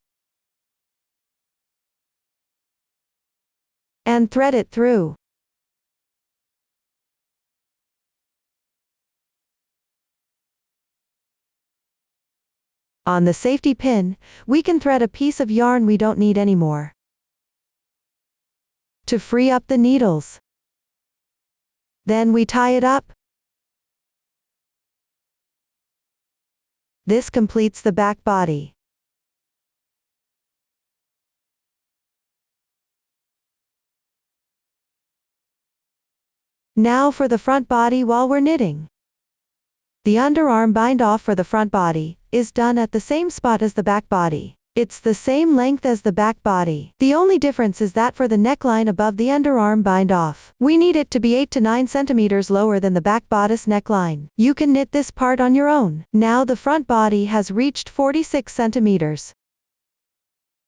and thread it through. On the safety pin, we can thread a piece of yarn we don't need anymore to free up the needles. Then we tie it up. This completes the back body. Now for the front body while we're knitting. The underarm bind off for the front body is done at the same spot as the back body. It's the same length as the back body. The only difference is that for the neckline above the underarm bind off, we need it to be 8 to 9 centimeters lower than the back bodice neckline. You can knit this part on your own. Now the front body has reached 46 centimeters.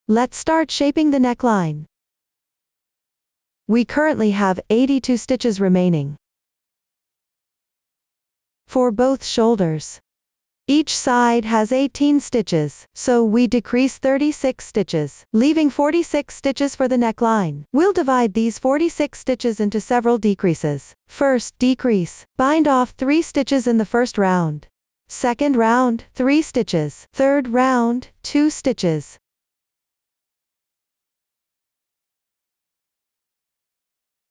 Let's start shaping the neckline. We currently have 82 stitches remaining for both shoulders. Each side has 18 stitches, so we decrease 36 stitches, leaving 46 stitches for the neckline. We'll divide these 46 stitches into several decreases. First decrease, bind off 3 stitches in the first round. Second round, 3 stitches. Third round, 2 stitches.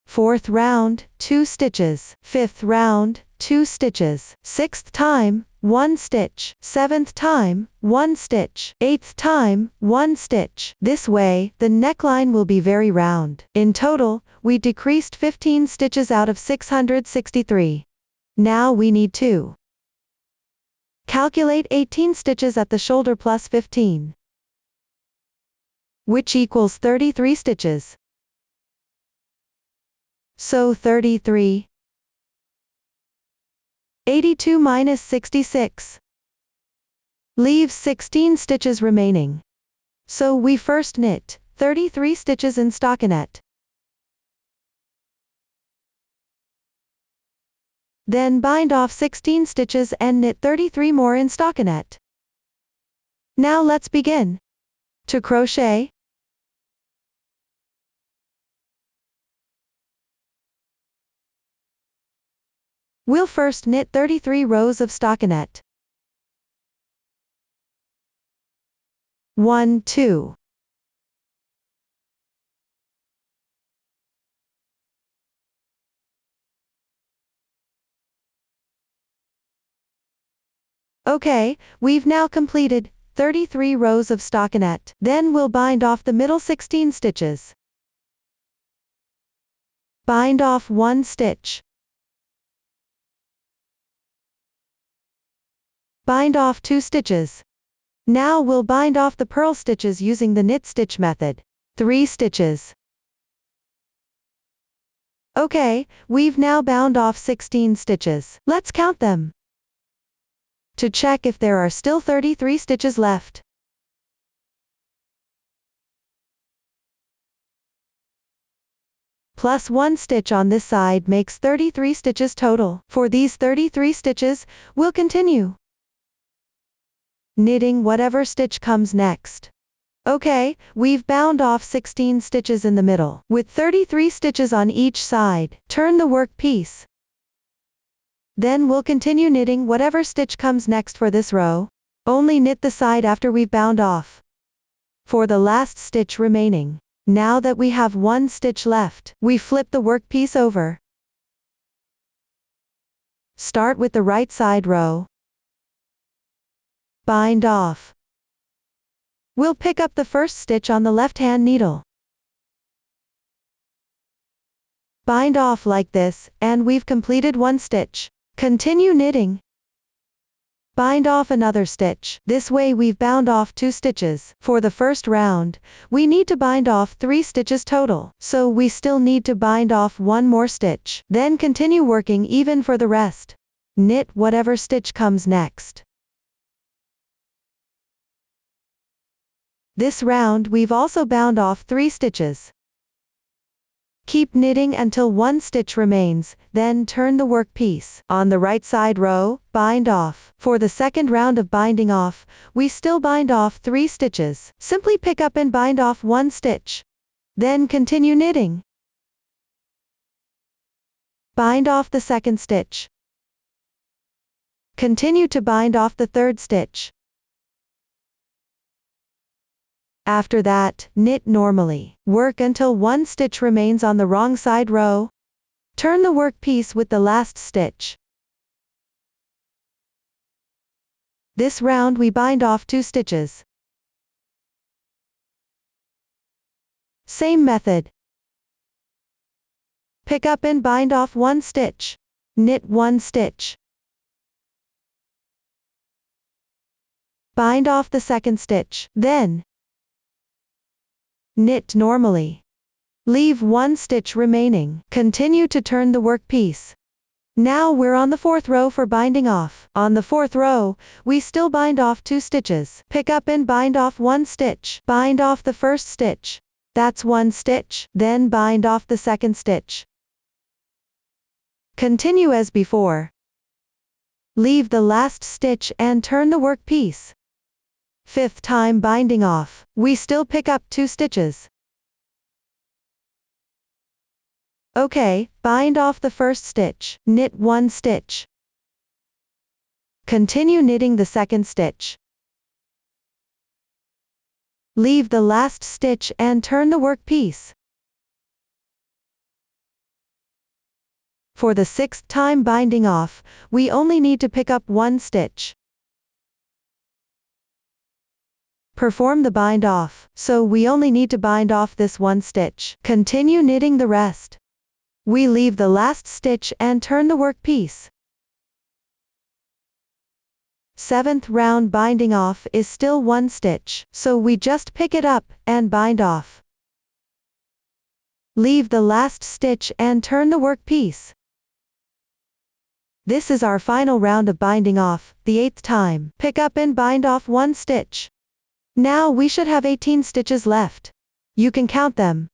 Fourth round, 2 stitches. Fifth round, 2 stitches. Sixth time, 1 stitch. Seventh time, 1 stitch. Eighth time, 1 stitch. This way, the neckline will be very round. In total, we decreased 15 stitches out of 663. Now we need to calculate 18 stitches at the shoulder plus 15, which equals 33 stitches. So 33. 82 minus 66 leaves 16 stitches remaining. So we first knit 33 stitches in stockinette. Then bind off 16 stitches and knit 33 more in stockinette. Now let's begin to crochet. We'll first knit 33 rows of stockinette. 1, 2. Okay, we've now completed 33 rows of stockinette. Then we'll bind off the middle 16 stitches. Bind off 1 stitch. Bind off 2 stitches. Now we'll bind off the purl stitches using the knit stitch method. 3 stitches. Okay, we've now bound off 16 stitches. Let's count them to check if there are still 33 stitches left. Plus 1 stitch on this side makes 33 stitches total. For these 33 stitches, we'll continue knitting whatever stitch comes next. Okay, we've bound off 16 stitches in the middle, with 33 stitches on each side. Turn the work piece. Then we'll continue knitting whatever stitch comes next for this row. Only knit the side after we've bound off for the last stitch remaining. Now that we have 1 stitch left, we flip the work piece over. Start with the right side row. Bind off. We'll pick up the first stitch on the left-hand needle. Bind off like this, and we've completed one stitch. Continue knitting. Bind off another stitch. This way we've bound off 2 stitches. For the first round, we need to bind off 3 stitches total, so we still need to bind off 1 more stitch. Then continue working even for the rest. Knit whatever stitch comes next. This round we've also bound off 3 stitches. Keep knitting until 1 stitch remains, then turn the work piece. On the right side row, bind off. For the second round of binding off, we still bind off 3 stitches. Simply pick up and bind off 1 stitch. Then continue knitting. Bind off the second stitch. Continue to bind off the third stitch. After that, knit normally. Work until 1 stitch remains on the wrong side row. Turn the work piece with the last stitch. This round we bind off 2 stitches. Same method. Pick up and bind off 1 stitch. Knit 1 stitch. Bind off the second stitch. Then knit normally. Leave 1 stitch remaining. Continue to turn the work piece. Now we're on the 4th row for binding off. On the 4th row, we still bind off 2 stitches. Pick up and bind off 1 stitch. Bind off the first stitch. That's 1 stitch. Then bind off the second stitch. Continue as before. Leave the last stitch and turn the work piece. 5th time binding off. We still pick up 2 stitches. Okay, bind off the first stitch. Knit 1 stitch. Continue knitting the second stitch. Leave the last stitch and turn the work piece. For the 6th time binding off, we only need to pick up 1 stitch. Perform the bind off, so we only need to bind off this 1 stitch. Continue knitting the rest. We leave the last stitch and turn the work piece. 7th round binding off is still 1 stitch, so we just pick it up and bind off. Leave the last stitch and turn the work piece. This is our final round of binding off, the 8th time. Pick up and bind off 1 stitch. Now we should have 18 stitches left. You can count them.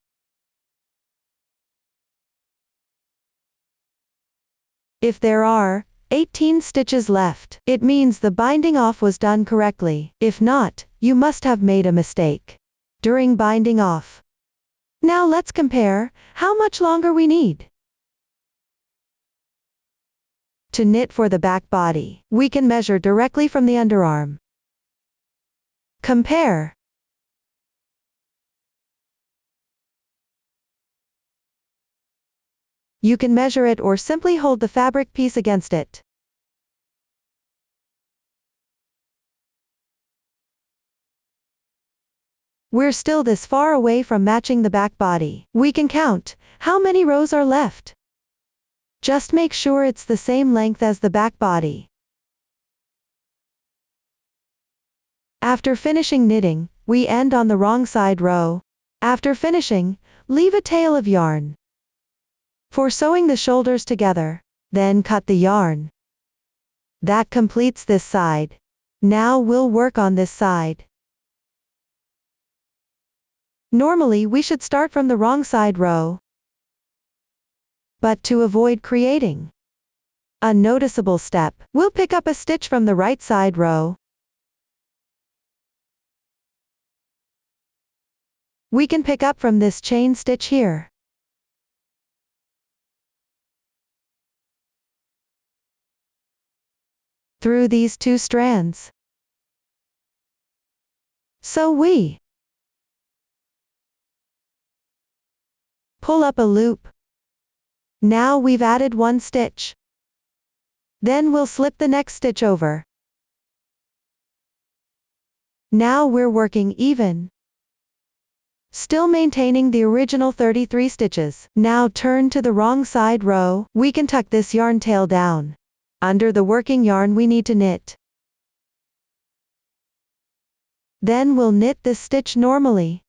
If there are 18 stitches left, it means the binding off was done correctly. If not, you must have made a mistake during binding off. Now let's compare how much longer we need. To knit for the back body, we can measure directly from the underarm. Compare. You can measure it or simply hold the fabric piece against it. We're still this far away from matching the back body. We can count how many rows are left. Just make sure it's the same length as the back body. After finishing knitting, we end on the wrong side row. After finishing, leave a tail of yarn for sewing the shoulders together. Then cut the yarn. That completes this side. Now we'll work on this side. Normally we should start from the wrong side row. But to avoid creating a noticeable step, we'll pick up a stitch from the right side row. We can pick up from this chain stitch here. Through these 2 strands. So we pull up a loop. Now we've added 1 stitch. Then we'll slip the next stitch over. Now we're working even. Still maintaining the original 33 stitches. Now turn to the wrong side row. We can tuck this yarn tail down. Under the working yarn we need to knit. Then we'll knit this stitch normally.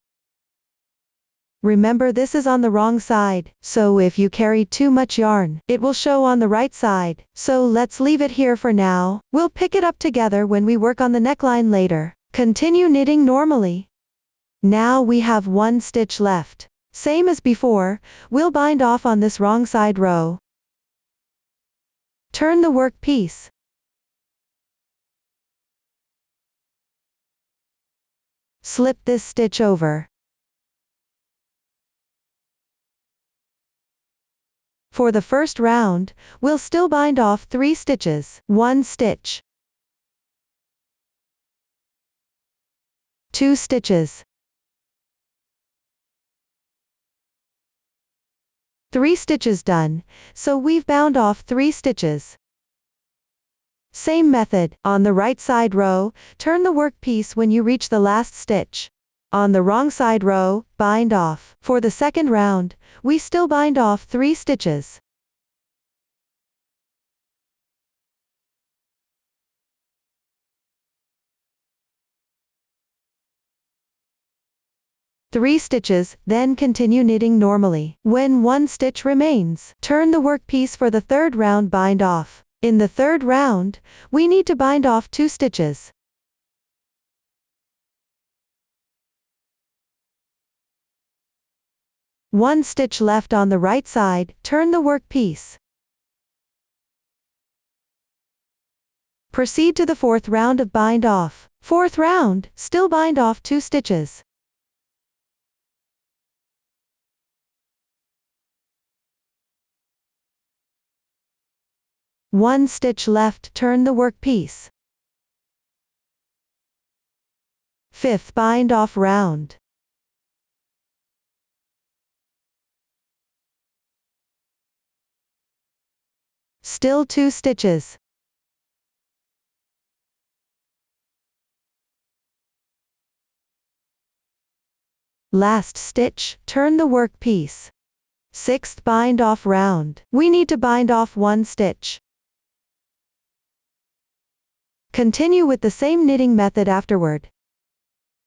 Remember this is on the wrong side, so if you carry too much yarn, it will show on the right side. So let's leave it here for now. We'll pick it up together when we work on the neckline later. Continue knitting normally. Now we have one stitch left. Same as before, we'll bind off on this wrong side row. Turn the work piece. Slip this stitch over. For the first round, we'll still bind off 3 stitches. 1 stitch. 2 stitches. 3 stitches done, so we've bound off 3 stitches. Same method, on the right side row, turn the work piece when you reach the last stitch. On the wrong side row, bind off. For the second round, we still bind off 3 stitches. Three stitches, then continue knitting normally. When one stitch remains, turn the work piece for the third round, bind off. In the third round, we need to bind off 2 stitches. One stitch left on the right side, turn the work piece. Proceed to the fourth round of bind off. Fourth round, still bind off 2 stitches. One stitch left, turn the work piece. Fifth bind off round. Still 2 stitches. Last stitch, turn the work piece. Sixth bind off round. We need to bind off 1 stitch. Continue with the same knitting method afterward.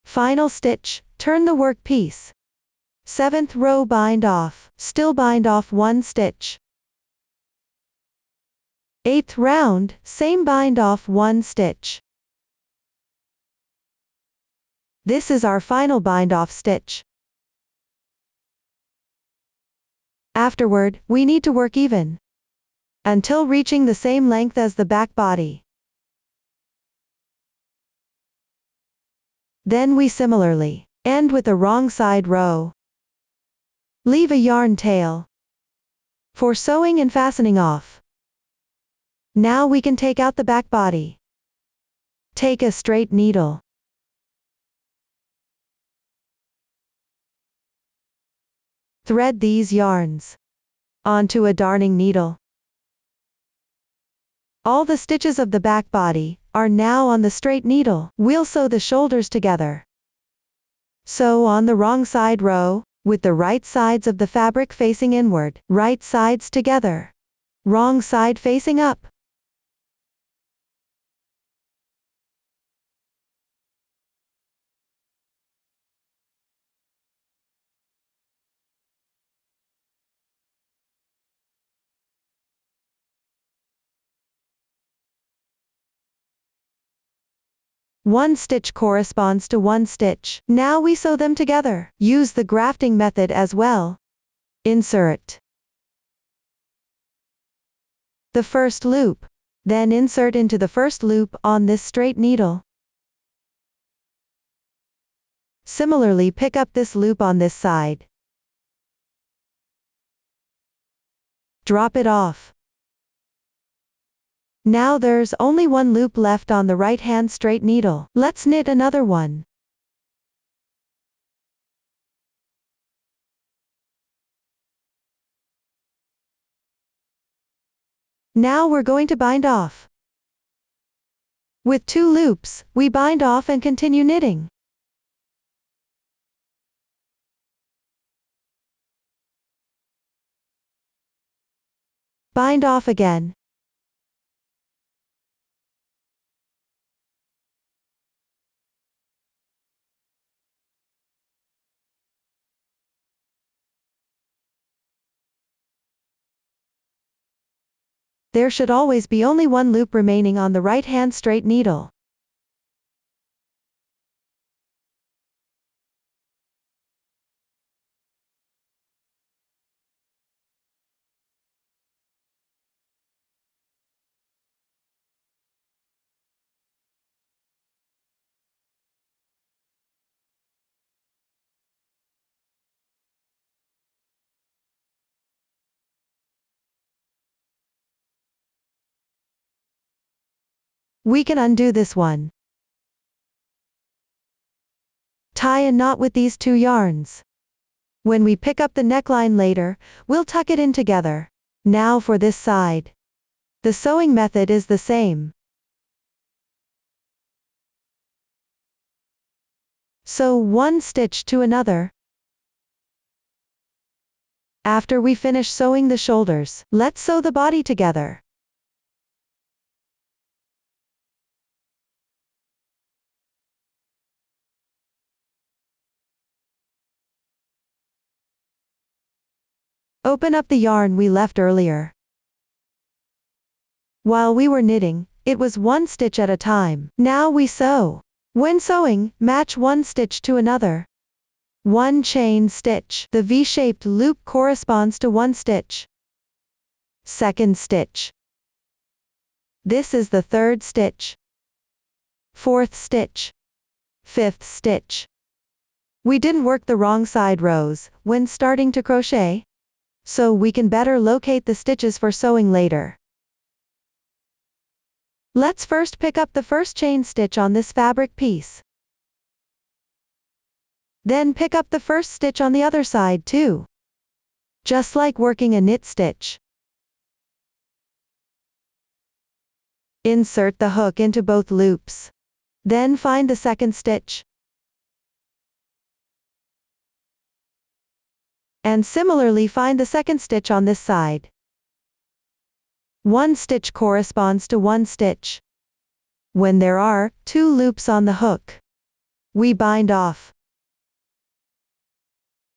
Final stitch, turn the work piece. 7th row bind off, still bind off 1 stitch. 8th round, same bind off 1 stitch. This is our final bind off stitch. Afterward, we need to work even until reaching the same length as the back body. Then we similarly end with the wrong side row. Leave a yarn tail for sewing and fastening off. Now we can take out the back body. Take a straight needle. Thread these yarns onto a darning needle. All the stitches of the back body are now on the straight needle. We'll sew the shoulders together. Sew on the wrong side row, with the right sides of the fabric facing inward, right sides together. Wrong side facing up. One stitch corresponds to 1 stitch. Now we sew them together. Use the grafting method as well. Insert the first loop. Then insert into the first loop on this straight needle. Similarly, pick up this loop on this side. Drop it off. Now there's only 1 loop left on the right hand straight needle. Let's knit another one. Now we're going to bind off. With 2 loops, we bind off and continue knitting. Bind off again. There should always be only 1 loop remaining on the right-hand straight needle. We can undo this one. Tie a knot with these 2 yarns. When we pick up the neckline later, we'll tuck it in together. Now for this side. The sewing method is the same. Sew 1 stitch to another. After we finish sewing the shoulders, let's sew the body together. Open up the yarn we left earlier. While we were knitting, it was 1 stitch at a time. Now we sew. When sewing, match 1 stitch to another. 1 chain stitch. The V-shaped loop corresponds to 1 stitch. 2nd stitch. This is the 3rd stitch. 4th stitch. 5th stitch. We didn't work the wrong side rows when starting to crochet, so we can better locate the stitches for sewing later. Let's first pick up the first chain stitch on this fabric piece. Then pick up the first stitch on the other side too. Just like working a knit stitch. Insert the hook into both loops. Then find the 2nd stitch. And similarly find the 2nd stitch on this side. 1 stitch corresponds to 1 stitch. When there are 2 loops on the hook, we bind off.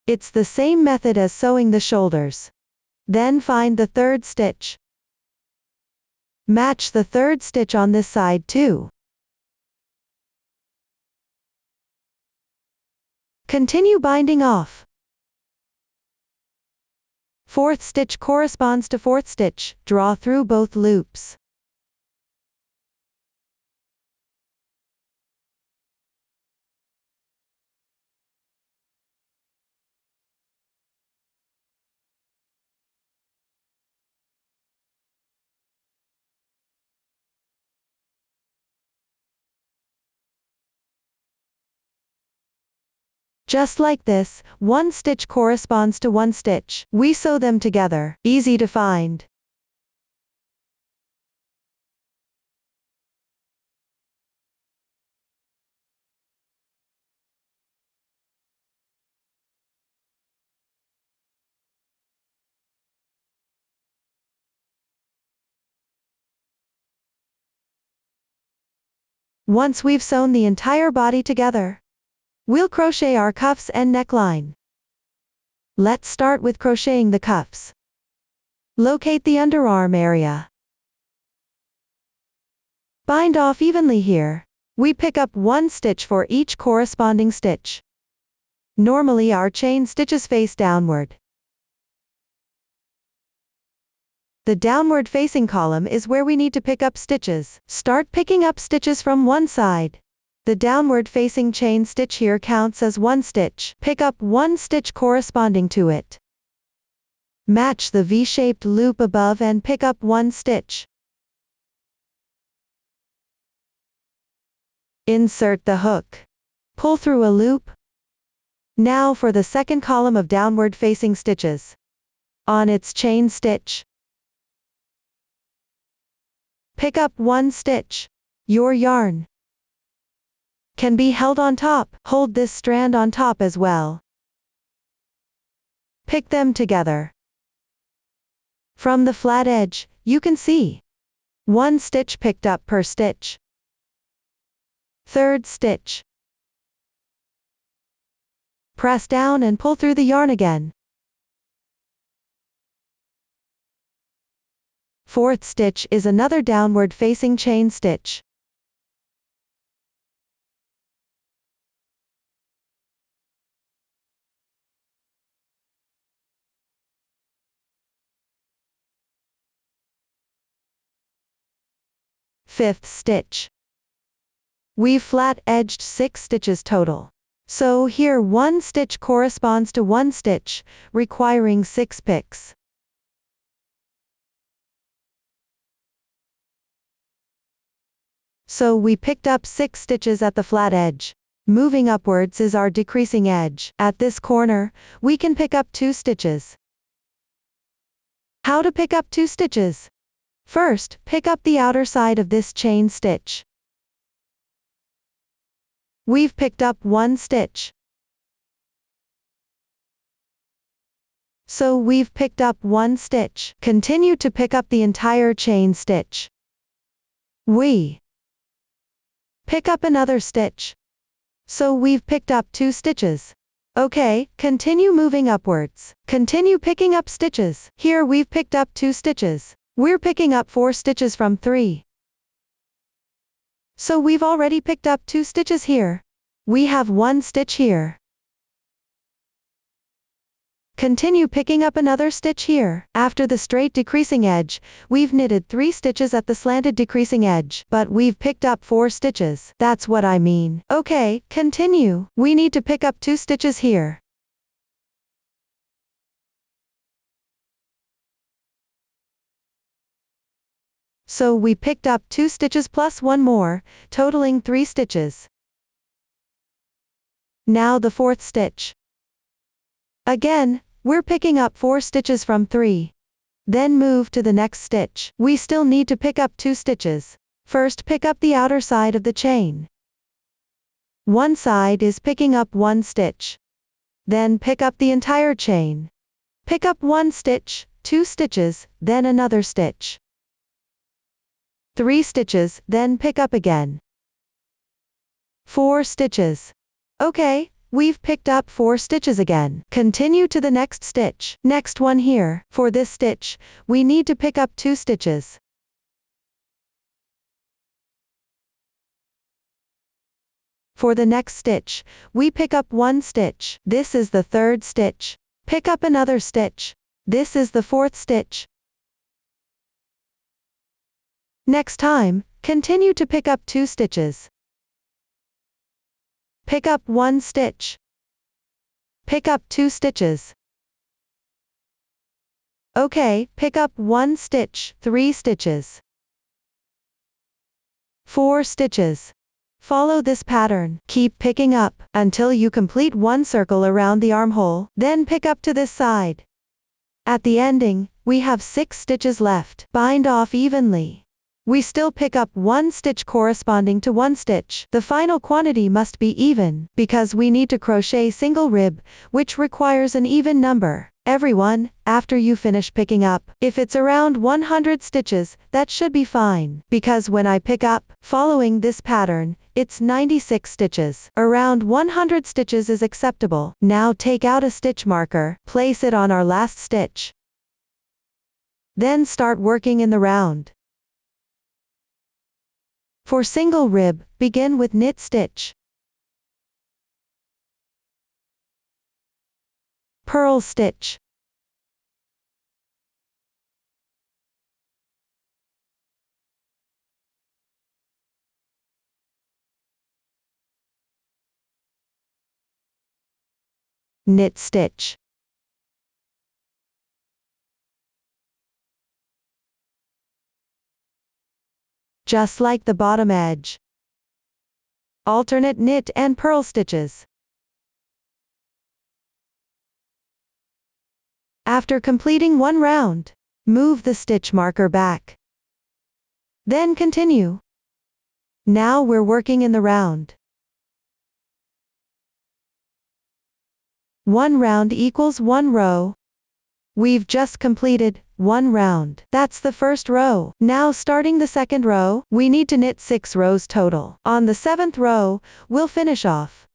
It's the same method as sewing the shoulders. Then find the 3rd stitch. Match the 3rd stitch on this side too. Continue binding off. 4th stitch corresponds to 4th stitch, draw through both loops. Just like this, 1 stitch corresponds to 1 stitch. We sew them together. Easy to find. Once we've sewn the entire body together, we'll crochet our cuffs and neckline. Let's start with crocheting the cuffs. Locate the underarm area. Bind off evenly here. We pick up 1 stitch for each corresponding stitch. Normally our chain stitches face downward. The downward facing column is where we need to pick up stitches. Start picking up stitches from one side. The downward facing chain stitch here counts as 1 stitch. Pick up 1 stitch corresponding to it. Match the V-shaped loop above and pick up 1 stitch. Insert the hook. Pull through a loop. Now for the second column of downward facing stitches. On its chain stitch, pick up 1 stitch. Your yarn can be held on top. Hold this strand on top as well. Pick them together. From the flat edge, you can see 1 stitch picked up per stitch. Third stitch. Press down and pull through the yarn again. Fourth stitch is another downward facing chain stitch. Fifth stitch. We've flat-edged 6 stitches total. So here 1 stitch corresponds to 1 stitch, requiring 6 picks. So we picked up 6 stitches at the flat edge. Moving upwards is our decreasing edge. At this corner, we can pick up 2 stitches. How to pick up 2 stitches? First, pick up the outer side of this chain stitch. We've picked up 1 stitch. So we've picked up 1 stitch. Continue to pick up the entire chain stitch. We pick up another stitch. So we've picked up 2 stitches. Okay, continue moving upwards. Continue picking up stitches. Here we've picked up 2 stitches. We're picking up 4 stitches from 3. So we've already picked up 2 stitches here. We have 1 stitch here. Continue picking up another stitch here. After the straight decreasing edge, we've knitted 3 stitches at the slanted decreasing edge, but we've picked up 4 stitches. That's what I mean. Okay, continue. We need to pick up 2 stitches here. So we picked up 2 stitches plus 1 more, totaling 3 stitches. Now the 4th stitch. Again, we're picking up 4 stitches from 3. Then move to the next stitch. We still need to pick up 2 stitches. First pick up the outer side of the chain. One side is picking up 1 stitch. Then pick up the entire chain. Pick up 1 stitch, 2 stitches, then another stitch. 3 stitches, then pick up again. 4 stitches. Okay, we've picked up 4 stitches again. Continue to the next stitch. Next one here. For this stitch, we need to pick up 2 stitches. For the next stitch, we pick up 1 stitch. This is the 3rd stitch. Pick up another stitch. This is the 4th stitch. Next time, continue to pick up 2 stitches. Pick up 1 stitch. Pick up 2 stitches. Okay, pick up 1 stitch, 3 stitches. 4 stitches. Follow this pattern. Keep picking up until you complete 1 circle around the armhole, then pick up to this side. At the ending, we have 6 stitches left. Bind off evenly. We still pick up 1 stitch corresponding to 1 stitch. The final quantity must be even, because we need to crochet single rib, which requires an even number. Everyone, after you finish picking up, if it's around 100 stitches, that should be fine. Because when I pick up, following this pattern, it's 96 stitches. Around 100 stitches is acceptable. Now take out a stitch marker, place it on our last stitch. Then start working in the round. For single rib, begin with knit stitch. Purl stitch. Knit stitch. Just like the bottom edge. Alternate knit and purl stitches. After completing 1 round, move the stitch marker back. Then continue. Now we're working in the round. 1 round equals 1 row. We've just completed 1 round. That's the first row. Now starting the second row, we need to knit 6 rows total. On the 7th row, we'll finish off.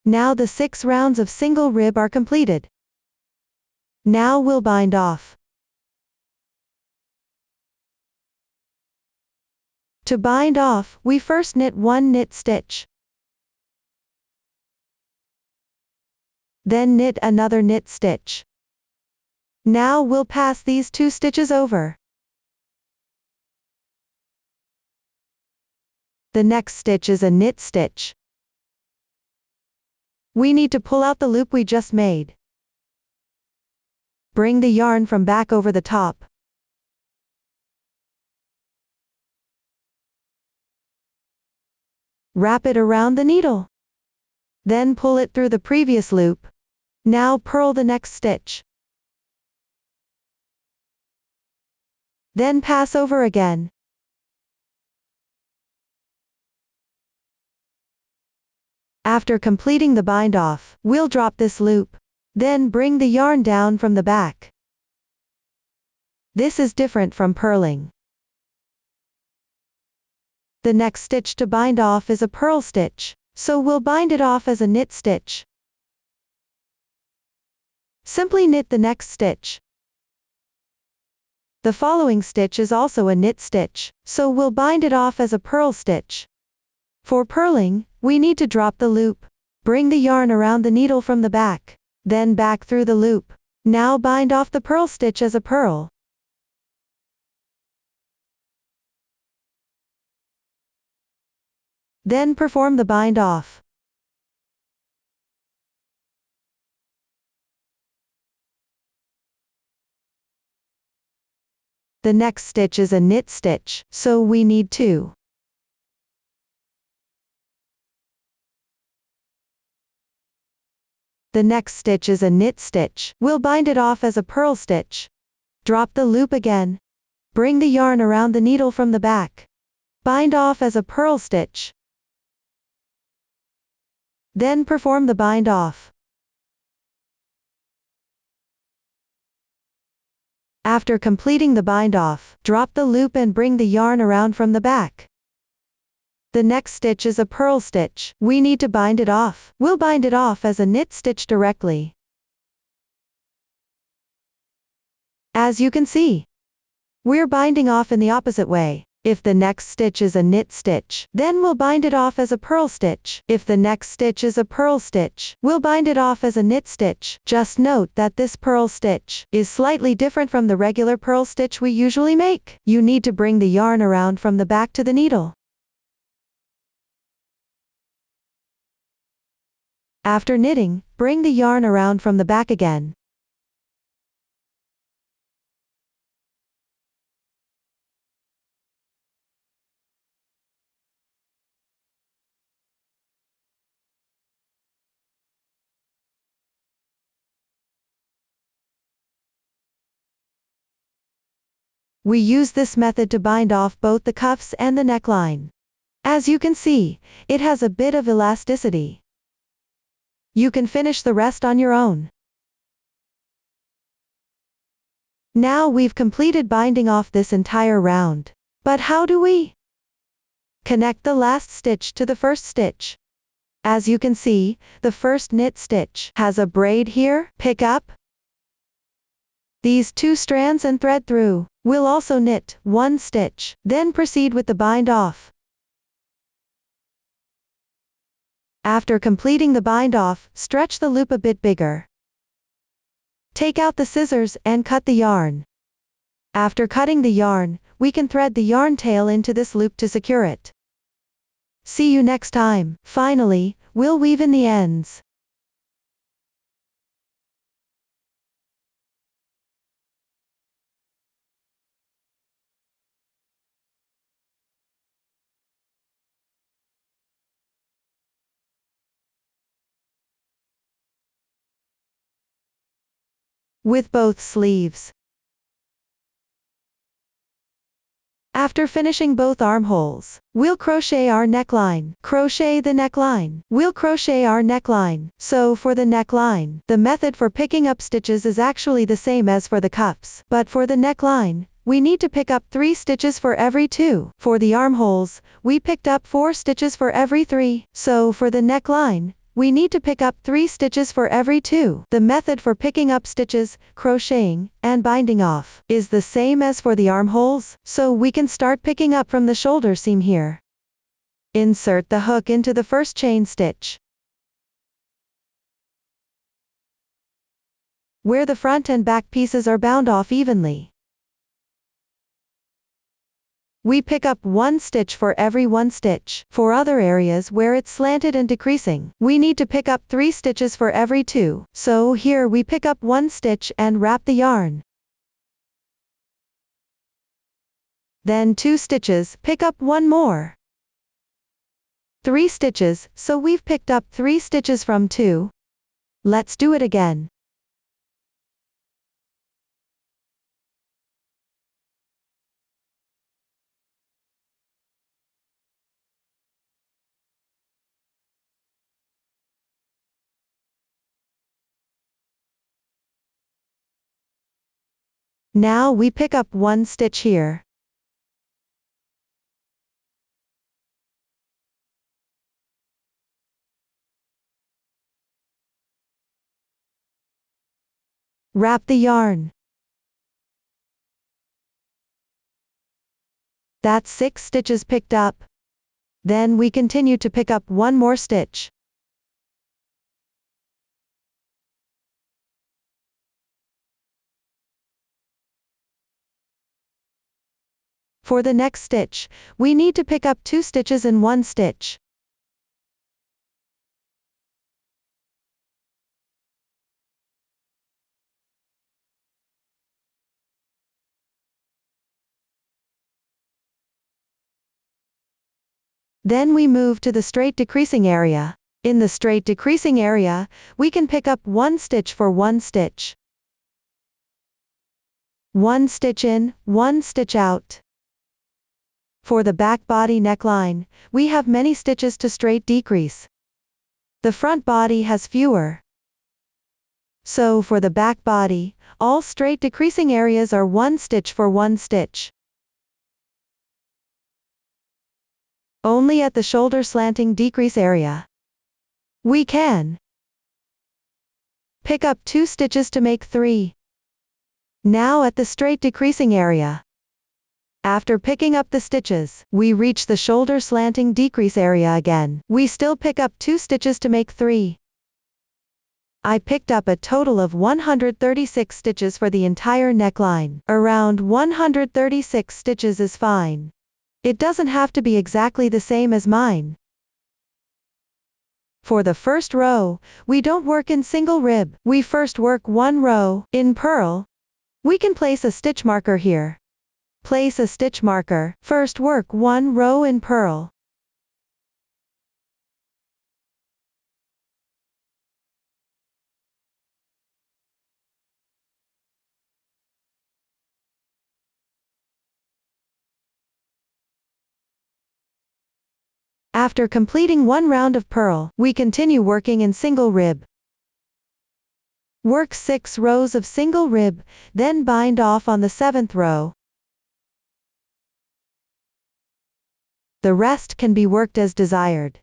Now the 6 rounds of single rib are completed. Now we'll bind off. To bind off, we first knit 1 knit stitch. Then knit another knit stitch. Now we'll pass these 2 stitches over. The next stitch is a knit stitch. We need to pull out the loop we just made. Bring the yarn from back over the top. Wrap it around the needle. Then pull it through the previous loop. Now purl the next stitch. Then pass over again. After completing the bind off, we'll drop this loop. Then bring the yarn down from the back. This is different from purling. The next stitch to bind off is a purl stitch, so we'll bind it off as a knit stitch. Simply knit the next stitch. The following stitch is also a knit stitch, so we'll bind it off as a purl stitch. For purling, we need to drop the loop. Bring the yarn around the needle from the back, then back through the loop. Now bind off the purl stitch as a purl. Then perform the bind off. The next stitch is a knit stitch, so we need 2. The next stitch is a knit stitch. We'll bind it off as a purl stitch. Drop the loop again. Bring the yarn around the needle from the back. Bind off as a purl stitch. Then perform the bind off. After completing the bind off, drop the loop and bring the yarn around from the back. The next stitch is a purl stitch. We need to bind it off. We'll bind it off as a knit stitch directly. As you can see, we're binding off in the opposite way. If the next stitch is a knit stitch, then we'll bind it off as a purl stitch. If the next stitch is a purl stitch, we'll bind it off as a knit stitch. Just note that this purl stitch is slightly different from the regular purl stitch we usually make. You need to bring the yarn around from the back to the needle. After knitting, bring the yarn around from the back again. We use this method to bind off both the cuffs and the neckline. As you can see, it has a bit of elasticity. You can finish the rest on your own. Now we've completed binding off this entire round. But how do we connect the last stitch to the first stitch? As you can see, the first knit stitch has a braid here. Pick up these 2 strands and thread through. We'll also knit 1 stitch, then proceed with the bind off. After completing the bind off, stretch the loop a bit bigger. Take out the scissors and cut the yarn. After cutting the yarn, we can thread the yarn tail into this loop to secure it. See you next time. Finally, we'll weave in the ends. With both sleeves. After finishing both armholes, we'll crochet our neckline. Crochet the neckline. We'll crochet our neckline. So for the neckline, the method for picking up stitches is actually the same as for the cuffs. But for the neckline, we need to pick up 3 stitches for every 2. For the armholes, we picked up 4 stitches for every 3. So for the neckline, we need to pick up 3 stitches for every 2. The method for picking up stitches, crocheting, and binding off, is the same as for the armholes, so we can start picking up from the shoulder seam here. Insert the hook into the first chain stitch, where the front and back pieces are bound off evenly. We pick up 1 stitch for every 1 stitch. For other areas where it's slanted and decreasing, we need to pick up 3 stitches for every 2. So here we pick up 1 stitch and wrap the yarn. Then 2 stitches, pick up 1 more. 3 stitches, so we've picked up 3 stitches from 2. Let's do it again. Now we pick up 1 stitch here. Wrap the yarn. That's 6 stitches picked up. Then we continue to pick up 1 more stitch. For the next stitch, we need to pick up 2 stitches in 1 stitch. Then we move to the straight decreasing area. In the straight decreasing area, we can pick up 1 stitch for 1 stitch. 1 stitch in, 1 stitch out. For the back body neckline, we have many stitches to straight decrease. The front body has fewer. So for the back body, all straight decreasing areas are 1 stitch for 1 stitch. Only at the shoulder slanting decrease area, we can pick up 2 stitches to make 3. Now at the straight decreasing area, after picking up the stitches, we reach the shoulder slanting decrease area again. We still pick up 2 stitches to make 3. I picked up a total of 136 stitches for the entire neckline. Around 136 stitches is fine. It doesn't have to be exactly the same as mine. For the first row, we don't work in single rib. We first work 1 row in purl. We can place a stitch marker here. Place a stitch marker. First work 1 row in purl. After completing 1 round of purl, we continue working in single rib. Work 6 rows of single rib, then bind off on the 7th row. The rest can be worked as desired.